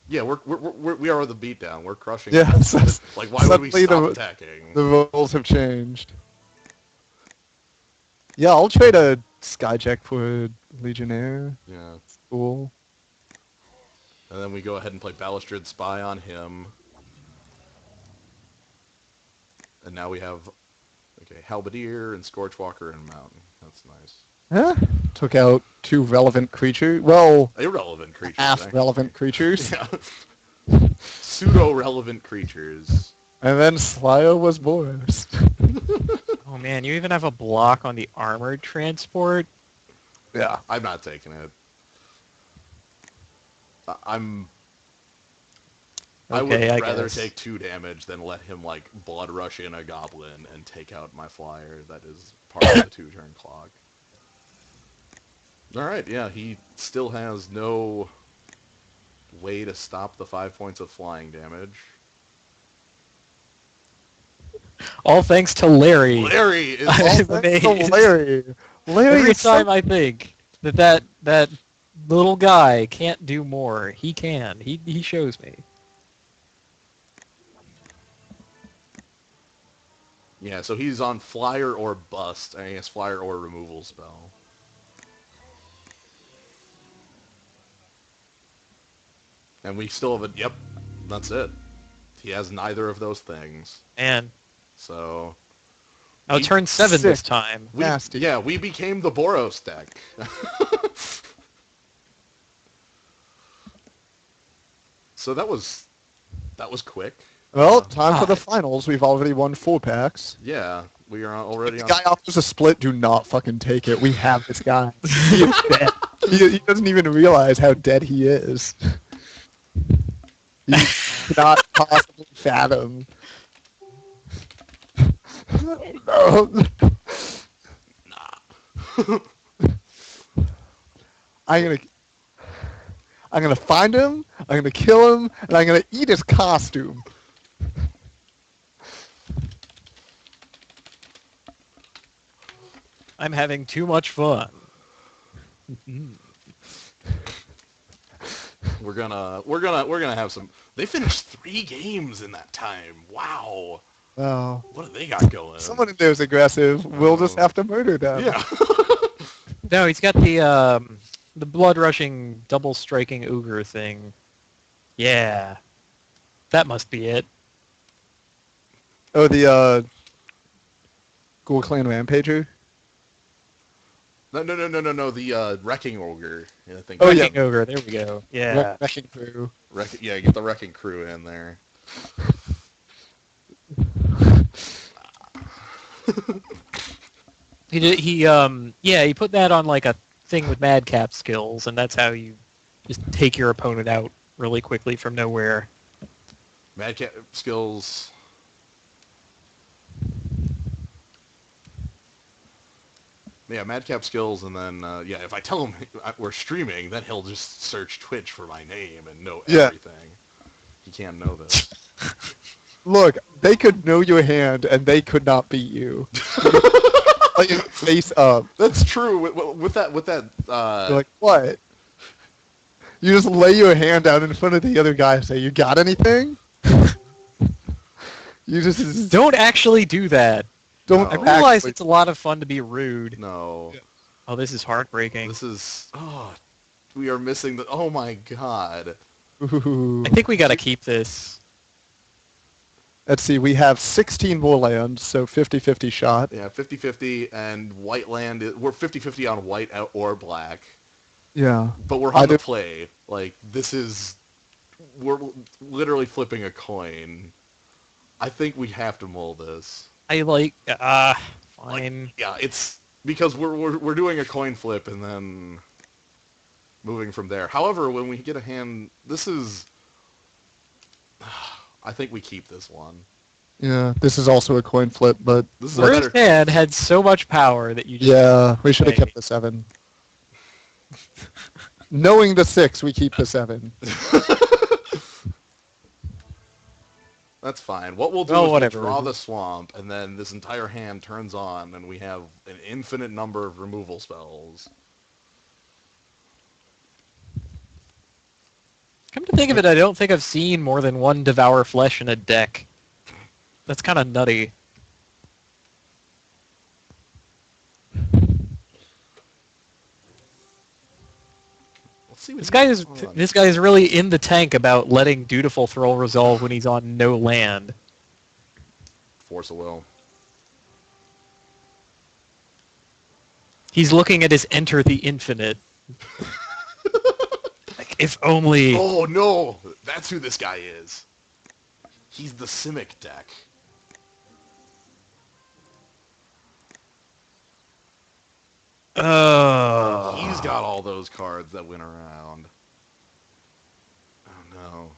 Yeah, we are the beatdown. We're crushing. Yeah, them. so- Like, why would we suddenly stop the- attacking? The rules have changed. Yeah, I'll trade a Skyjack for a Legionnaire. Yeah. Cool. And then we go ahead and play Balustrid Spy on him. And now we have, okay, Halberdier and Scorchwalker and Mountain. That's nice. Huh? Took out 2 relevant creatures. Well, Irrelevant creatures. half actually. relevant creatures. Yeah. Pseudo-relevant creatures. And then Slayer was worst. Oh man, you even have a block on the armored transport. Yeah. I'm not taking it. I would Okay, I rather guess. take 2 damage than let him, like, blood rush in a goblin and take out my flyer that is part of the 2-turn clock. Alright, yeah, he still has no way to stop the 5 points of flying damage. All thanks to Larry. Larry is... All Thanks to Amazing. Larry. Larry Every is so- time I think that little guy can't do more, he can. He shows me. Yeah, so he's on flyer or bust. I guess flyer or removal spell. And we still have a... Yep, that's it. He has neither of those things. And So Oh, we, turn 7 this Sick. time. Nasty. we became the Boros deck. So that was quick. Well, time for the God. finals. We've already won 4 packs. Yeah, we are If already the on. guy offers a split, do not fucking take it. We have this guy. He is dead. He doesn't even realize how dead he is. He cannot possibly fathom. No. Nah. I'm gonna I'm gonna find him, I'm gonna kill him, and I'm gonna eat his costume. I'm having too much fun. We're gonna have some. They finished 3 games in that time. Wow. Oh. What do they got going? Someone in there is aggressive. We'll just Oh. have to murder them. Yeah. No, he's got the blood rushing double striking ogre thing. Yeah. That must be it. Oh, the Ghoul Clan Rampager? No. The wrecking ogre. I think. Oh, yeah. Wrecking ogre, there we go. Yeah. Wrecking Crew. Yeah, get the wrecking crew in there. He put that on like a thing with madcap skills, and that's how you just take your opponent out really quickly from nowhere. Madcap skills. Yeah, madcap skills, and then if I tell him we're streaming, then he'll just search Twitch for my name and know Yeah. everything. He can't know this. Look, they could know your hand, and they could not beat you. Like, face up. That's true. With that. You're like, what? You just lay your hand out in front of the other guy and say, you got anything? You just Don't actually do that. don't I No. realize actually- it's a lot of fun to be rude. No. Yeah. Oh, this is heartbreaking. This is. Oh, we are missing the. Oh my god. Ooh. I think we gotta keep this. Let's see, we have 16 more lands, so 50-50 shot. Yeah, 50-50, and white land. We're 50-50 on white or black. Yeah. But we're on Either- the play. Like, this is... We're literally flipping a coin. I think we have to mull this. I like, Like, fine. yeah, it's... Because we're doing a coin flip and then moving from there. However, when we get a hand... This is... I think we keep this one. Yeah, this is also a coin flip, but This is a First better... hand had so much power that you just... yeah, we should have Hey. kept the 7. Knowing the 6, we keep the 7. That's fine. What we'll do Well, is whatever. we'll draw the swamp, and then this entire hand turns on, and we have an infinite number of removal spells. Come to think of it, I don't think I've seen more than one Devour Flesh in a deck. That's kind of nutty. Let's see what This guy is really in the tank about letting Dutiful Thrall resolve when he's on no land. Force of will. He's looking at his Enter the Infinite. Like, if only... Oh no! That's who this guy is. He's the Simic deck. Oh. He's got all those cards that went around. Oh no.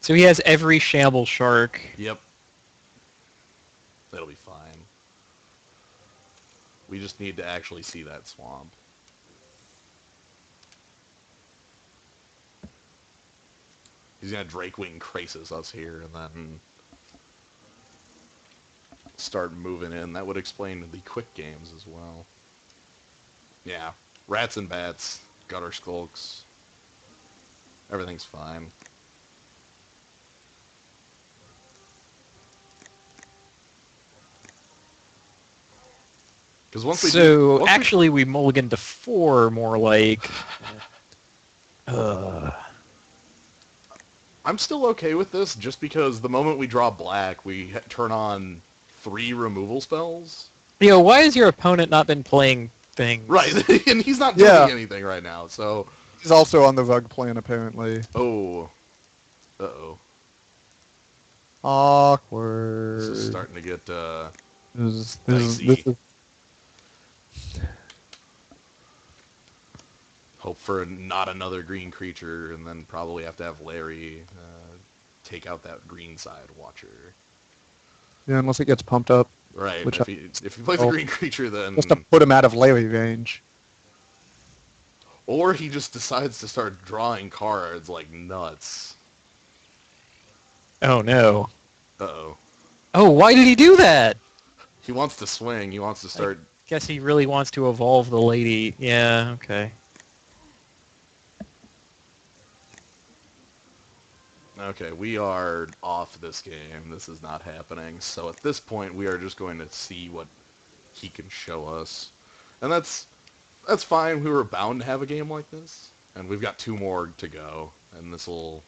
So he has every Shamble Shark. Yep. That'll be fine. We just need to actually see that swamp. He's gonna Drakewing Krasis us here and then start moving in. That would explain the quick games as well. Yeah. Rats and bats, gutter skulks. Everything's fine. Because once we So once we- actually we mulligan to 4 more like... I I'm still okay with this just because the moment we draw black, we turn on 3 removal spells. Why has your opponent not been playing things? Right, and he's not Yeah. doing anything right now, so... He's also on the rug plan, apparently. Oh. Uh-oh. Awkward. This is starting to get, This dicey. is Hope for not another green creature, and then probably have to have Larry take out that green side watcher. yeah, unless it gets pumped up, Right, which if he plays a green creature, then... just to put him out of Larry range. Or he just decides to start drawing cards like nuts. Oh no. Uh-oh. Oh, why did he do that? He wants to swing. He wants to start... Guess he really wants to evolve the lady. Yeah, okay. Okay, we are off this game. This is not happening. So at this point, we are just going to see what he can show us. And that's fine. We were bound to have a game like this. And we've got 2 more to go. And this will...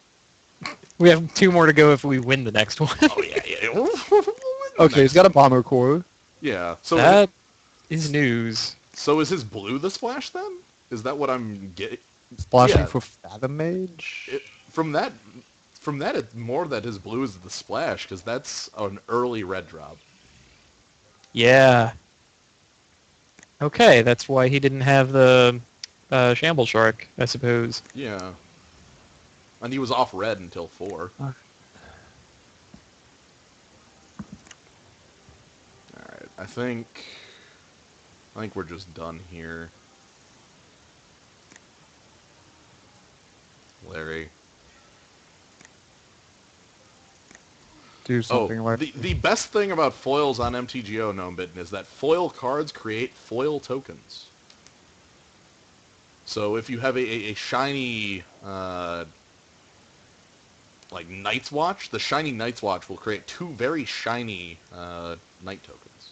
We have 2 more to go if we win the next one. Oh, yeah. We'll win the Okay, he's next got a bomber core. Yeah. So That is news. So is his blue the splash then? Is that what I'm getting? Splashing Yeah. for Fathom Mage. From that, it's more that his blue is the splash, because that's an early red drop. Yeah. Okay, that's why he didn't have the Shamble Shark, I suppose. Yeah. And he was off red until 4. Alright, I think we're just done here. Larry. Do something like the best thing about foils on MTGO, Gnome Bitten, is that foil cards create foil tokens. So if you have a shiny, like Night's Watch, the shiny Night's Watch will create 2 very shiny night tokens.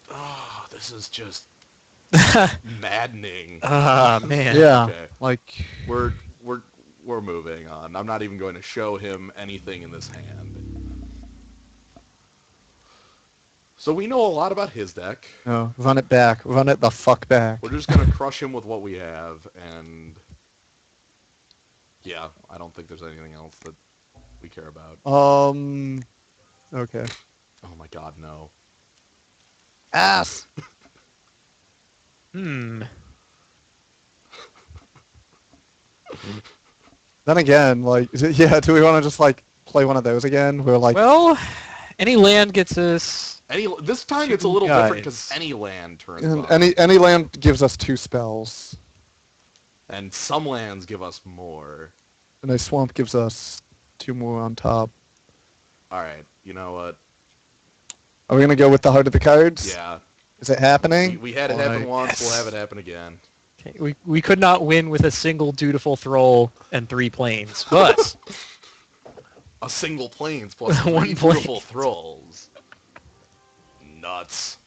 Oh, this is just maddening. Ah, man. yeah, Okay. like We're moving on. I'm not even going to show him anything in this hand. So we know a lot about his deck. no, run it back, run it the fuck back. We're just going to crush him with what we have, and yeah, I don't think there's anything else that we care about. Okay. Oh my god, no. Ass. Hmm. Then again, like, yeah, do we want to just like play one of those again? We're like, Well, any land gets us... This time it's a 2 little different because guys. any land turns and off. any land gives us 2 spells, And some lands give us more. and a swamp gives us 2 more on top. Alright, you know what? Are we gonna go with the heart of the cards? Yeah. Is it happening? We had it happen Alright. once, Yes. we'll have it happen again. Okay, we could not win with a single dutiful thrall and 3 planes, but... A single planes plus 1 3 beautiful planes. thralls. Nuts.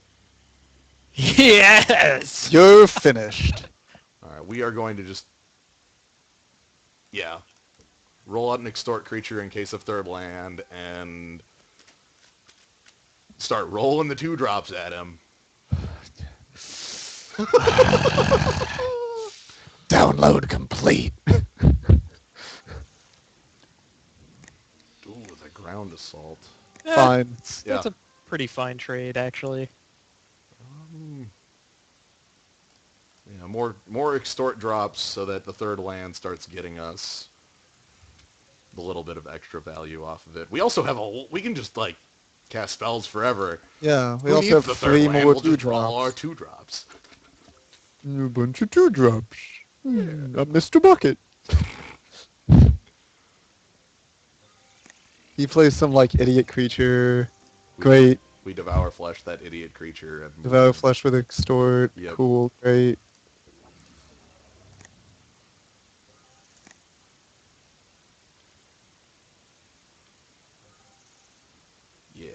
Yes! You're finished. Alright, we are going to just... Yeah. Roll out an extort creature in case of 3rd land, and... start rolling the 2-drops at him. Download complete. Ooh, the ground assault. Fine. That's a pretty fine trade, actually. Yeah, more extort drops so that the 3rd land starts getting us the little bit of extra value off of it. We also have we can just like cast spells forever. Yeah, we Who also needs have the 3 3rd land? more We'll just roll our 2-drops. 2-drops. A bunch of 2-drops. I'm Mr. Bucket. He plays some like idiot creature. Great. We devour flesh that idiot creature and Devour flesh with extort. Yep. Cool. Great. yeah.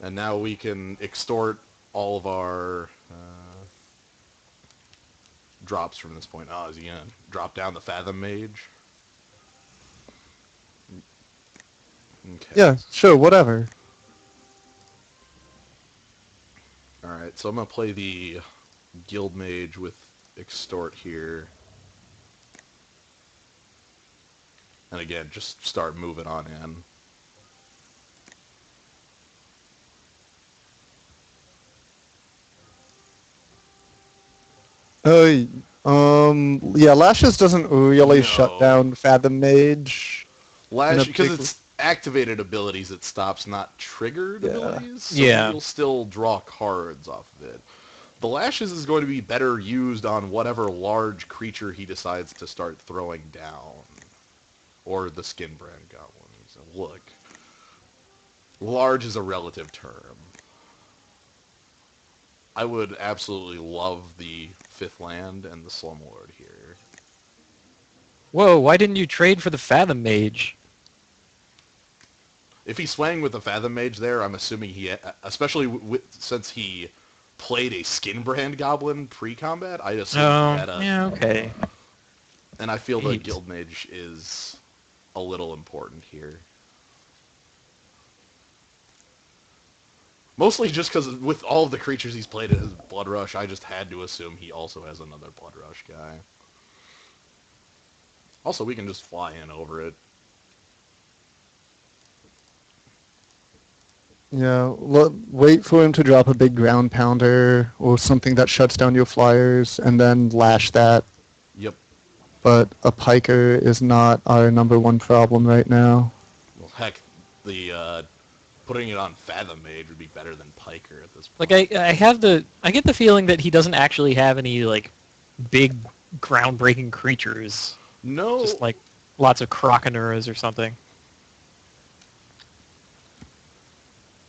And now we can extort all of our drops from this point. Oh, is he gonna drop down the Fathom Mage? Okay. Yeah, sure, whatever. Alright, so I'm gonna play the Guild Mage with Extort here. And again, just start moving on in. Yeah, Lashes doesn't really shut No. down Fathom Mage in a Because big... it's activated abilities, it stops, not triggered Yeah. abilities, so Yeah. you'll still draw cards off of it. The Lashes is going to be better used on whatever large creature he decides to start throwing down. Or the Skinbrand Goblins. Look, large is a relative term. I would absolutely love the 5th land and the Slumlord here. Whoa, why didn't you trade for the Fathom Mage? If he's swaying with the Fathom Mage there, I'm assuming he, especially since he played a Skinbrand Goblin pre-combat, I assume he Oh, had a... yeah, okay. And I feel the 8. Guild Mage is a little important here. Mostly just because with all of the creatures he's played as Blood Rush, I just had to assume he also has another Blood Rush guy. Also, we can just fly in over it. Yeah, wait for him to drop a big ground pounder or something that shuts down your flyers, and then lash that. Yep. But a piker is not our number one problem right now. Well, heck, the putting it on Fathom Mage would be better than Piker at this Like point. I get the feeling that he doesn't actually have any like big groundbreaking creatures. No. Just like lots of Croconuras or something.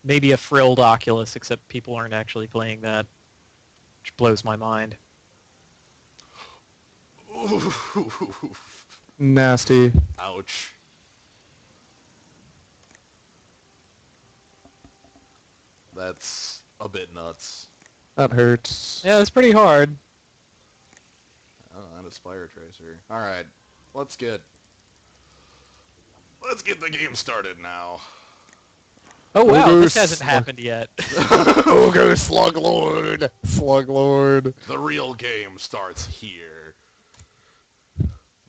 Maybe a frilled Oculus, except people aren't actually playing that, which blows my mind. Nasty. Ouch. That's a bit nuts. That hurts. Yeah, it's pretty hard. Oh, and a Spire Tracer. Alright, let's get the game started now. Oh wow, Ogre this hasn't Slug- happened yet. Ogre Sluglord! Sluglord. The real game starts here.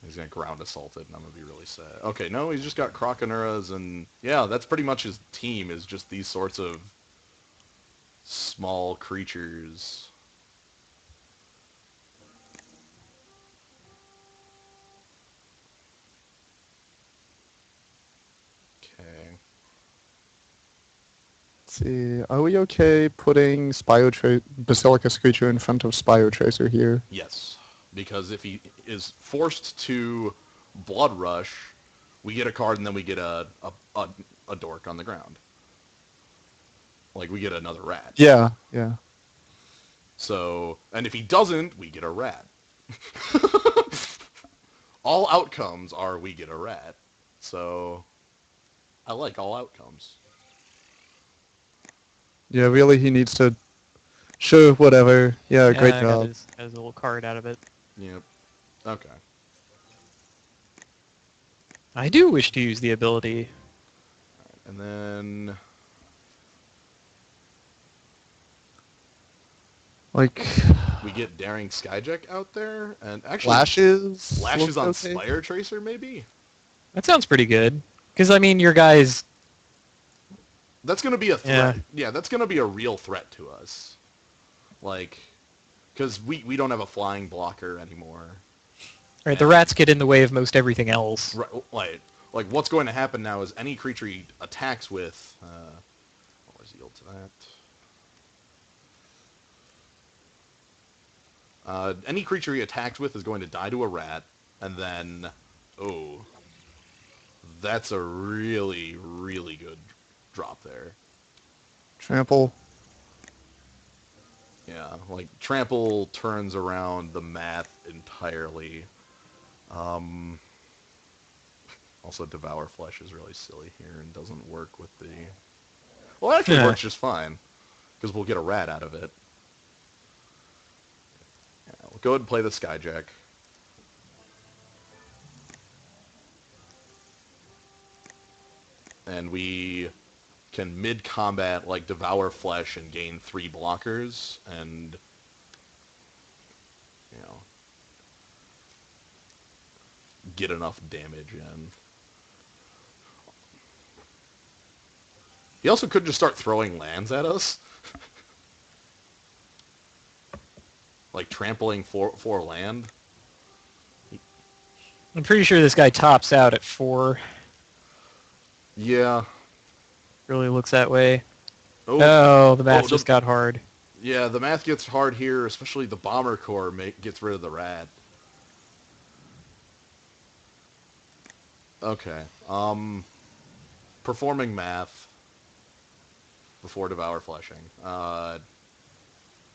He's gonna ground assault it, and I'm gonna be really sad. Okay, no, he's just got Croconuras, and yeah, that's pretty much his team, is just these sorts of small creatures. Okay. Let's see, are we okay putting Basilica Screecher in front of Spyro Tracer here? Yes, because if he is forced to Blood Rush, we get a card, and then we get a dork on the ground. Like, we get another rat. Yeah, yeah. So, and if he doesn't, we get a rat. All outcomes are we get a rat. So, I like all outcomes. Yeah, really, he needs to... Sure, whatever. Yeah, great I job. got his little card out of it. Yep. Okay. I do wish to use the ability. And then... Like... we get Daring Skyjack out there, and actually... Lashes? Lashes on Okay. Spire Tracer, maybe? That sounds pretty good. Because, I mean, your guys... That's going to be a threat. Yeah, that's going to be a real threat to us. Like, because we don't have a flying blocker anymore. Right, the rats get in the way of most everything else. Right, like what's going to happen now is any creature he attacks with... what was yield to that? Any creature he attacks with is going to die to a rat, and then... Oh. That's a really, really good drop there. Trample. Yeah, like, Trample turns around the math entirely. Also, Devour Flesh is really silly here and doesn't work with the... Well, it actually works just fine, because we'll get a rat out of it. Yeah, go ahead and play the Skyjack. And we can mid-combat, like, devour flesh and gain 3 blockers, and, you know, get enough damage in. He also could just start throwing lands at us. Like, trampling for land. I'm pretty sure this guy tops out at 4. Yeah. Really looks that way. Oh, Oh, the math oh, just got hard. Yeah, the math gets hard here, especially the Bomber Core gets rid of the rat. Okay. Performing math before Devour Fleshing.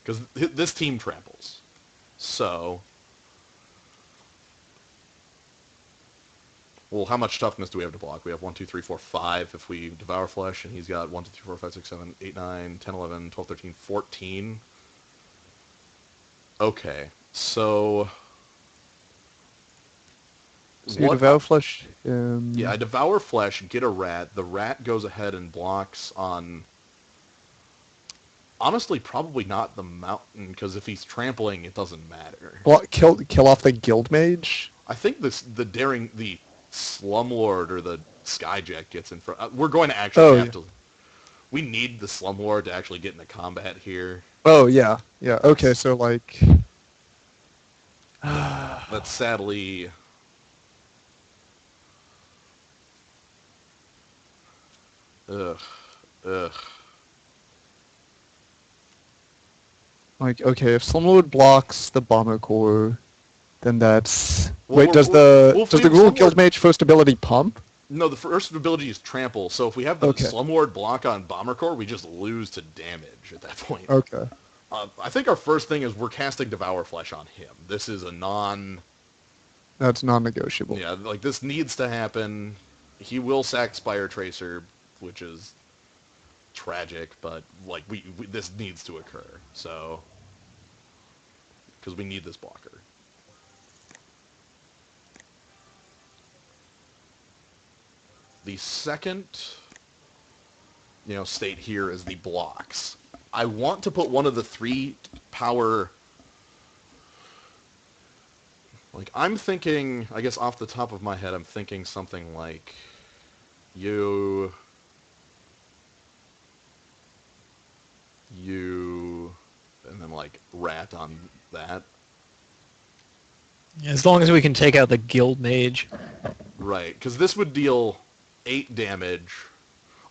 Because this team tramples. So... Well, how much toughness do we have to block? We have 1, 2, 3, 4, 5 if we Devour Flesh, and he's got 1, 2, 3, 4, 5, 6, 7, 8, 9, 10, 11, 12, 13, 14. Okay, so... So you Devour Flesh? Yeah, I Devour Flesh, get a rat. The rat goes ahead and blocks on... Honestly, probably not the mountain, because if he's trampling, it doesn't matter. Kill off the Guild Mage? I think the Slumlord or the Skyjack gets in front. We're going to actually have to... We need the Slumlord to actually get into combat here. Oh, yeah. Yeah, okay, so, like... That's sadly... Ugh. Like, okay, if Slumlord blocks the Bomber Core, then that's... Well, Wait, does the Slumlord... Guild Mage first ability pump? No, the first ability is Trample, so if we have the Slumlord block on Bomber Core, we just lose to damage at that point. Okay. I think our first thing is we're casting Devour Flesh on him. This is a That's non-negotiable. Yeah, like, this needs to happen. He will sack Spire Tracer, which is tragic, but, like, this needs to occur, so... Because we need this blocker. The second, state here is the blocks. I want to put one of the 3 power... Like, I'm thinking, I guess off the top of my head, I'm thinking something like... You... And then, like, rat on that. As long as we can take out the Guild Mage. Right, because this would deal 8 damage.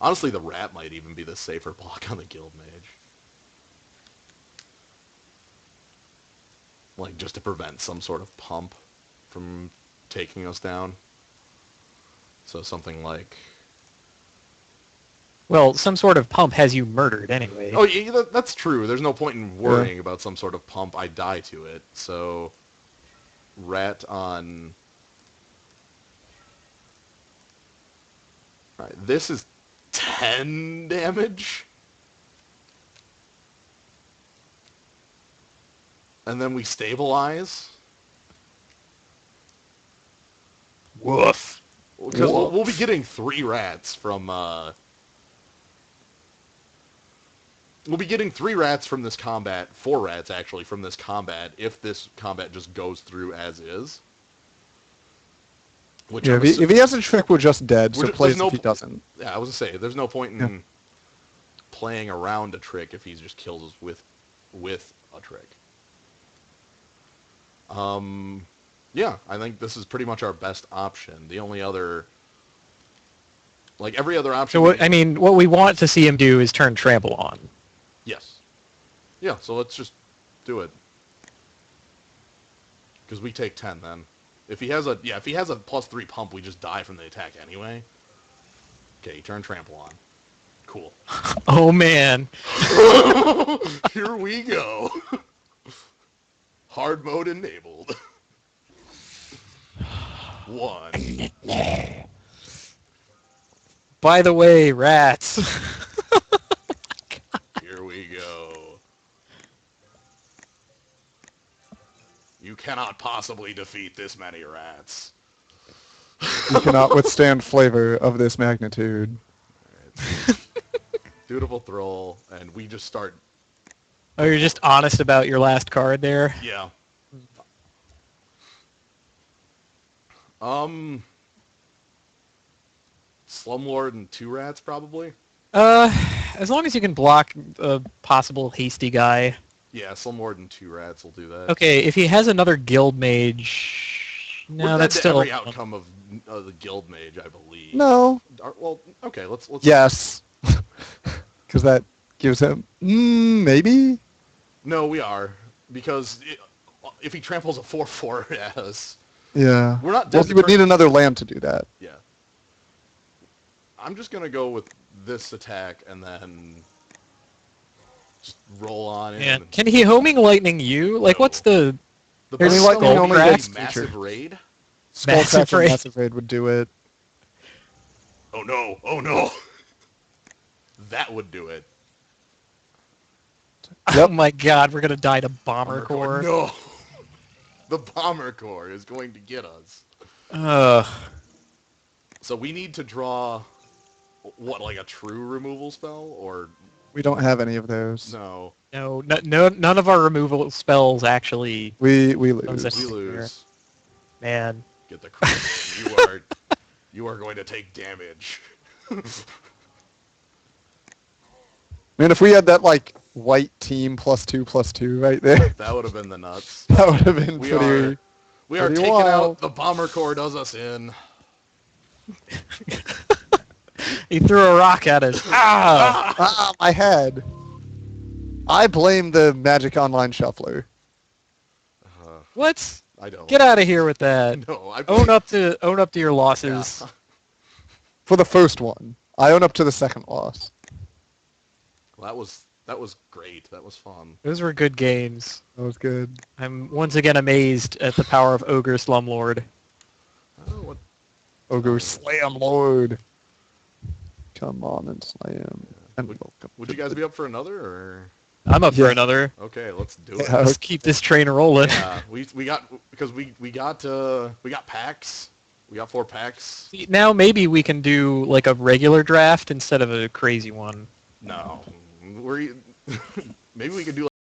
Honestly, the rat might even be the safer block on the Guild Mage. Like, just to prevent some sort of pump from taking us down. So something like... Well, some sort of pump has you murdered anyway. Oh, yeah, that's true. There's no point in worrying about some sort of pump. I die to it. So, rat on... Alright, this is 10 damage. And then we stabilize. Woof. Because we'll be getting 3 rats from... We'll be getting 3 rats from this combat, 4 rats actually from this combat, if this combat just goes through as is. Which if he has a trick, we're just dead, so play if he doesn't. Yeah, I was going to say, there's no point in playing around a trick if he just kills us with a trick. Yeah, I think this is pretty much our best option. The only other... Like, every other option... So, what we want to see him do is turn Trample on. Yes. Yeah, so let's just do it. Because we take 10 then. If he has a +3 pump, we just die from the attack anyway. Okay, turn Trample on. Cool. Oh man. Here we go. Hard mode enabled. 1. By the way, rats. Here we go. cannot possibly defeat this many rats. You cannot withstand flavor of this magnitude. Dutiful Thrall, and we just start. Oh, you're just honest about your last card there. Yeah. Slumlord and 2 rats, probably. As long as you can block a possible hasty guy. Yeah, Slumlord and 2 rats will do that. Okay, if he has another guild mage, We're no, dead that's to still every outcome of the guild mage, I believe. No. Well, okay, let's. Yes. Because that gives him... maybe? No, we are, because if he tramples a 4/4 at us, Yeah. we're not Well, dead. he would need another land to do that. Yeah. I'm just gonna go with this attack and then just roll on in. Yeah. Can he homing lightning you? Like, No. what's the... The There's best lightning would only be gets massive feature. raid. Skull Massive Crack and Raid. Massive Raid would do it. Oh no! Oh no! That would do it. Oh my god, we're gonna die to Bomber Core. No! The Bomber Core is going to get us. Ugh. So we need to draw, what, like a true removal spell? Or, We don't have any of those. no, No, none of our removal spells actually... We Those lose. are- we lose. Man. Get the crit. You are going to take damage. Man, if we had that, like, white team +2/+2 right there, That would have been the nuts. that would have been We pretty... We are Pretty taking wild. out, the Bomber Core does us in. He threw a rock at us. Ah! Ah, my head. I blame the Magic Online Shuffler. What? I don't. Get out of here with that. No, I Own up to your losses. Yeah. For the first one. I own up to the second loss. Well, that was great. That was fun. Those were good games. That was good. I'm once again amazed at the power of Ogre Slumlord. Oh, what? Ogre Slam Lord. Come on and slam. And Would welcome you to guys the- be up for another, or? I'm up for Yeah. another. Okay, let's do it. Yeah. Let's keep this train rolling. Yeah, we got because we got packs. We got 4 packs. Now maybe we can do like a regular draft instead of a crazy one. No, maybe we could do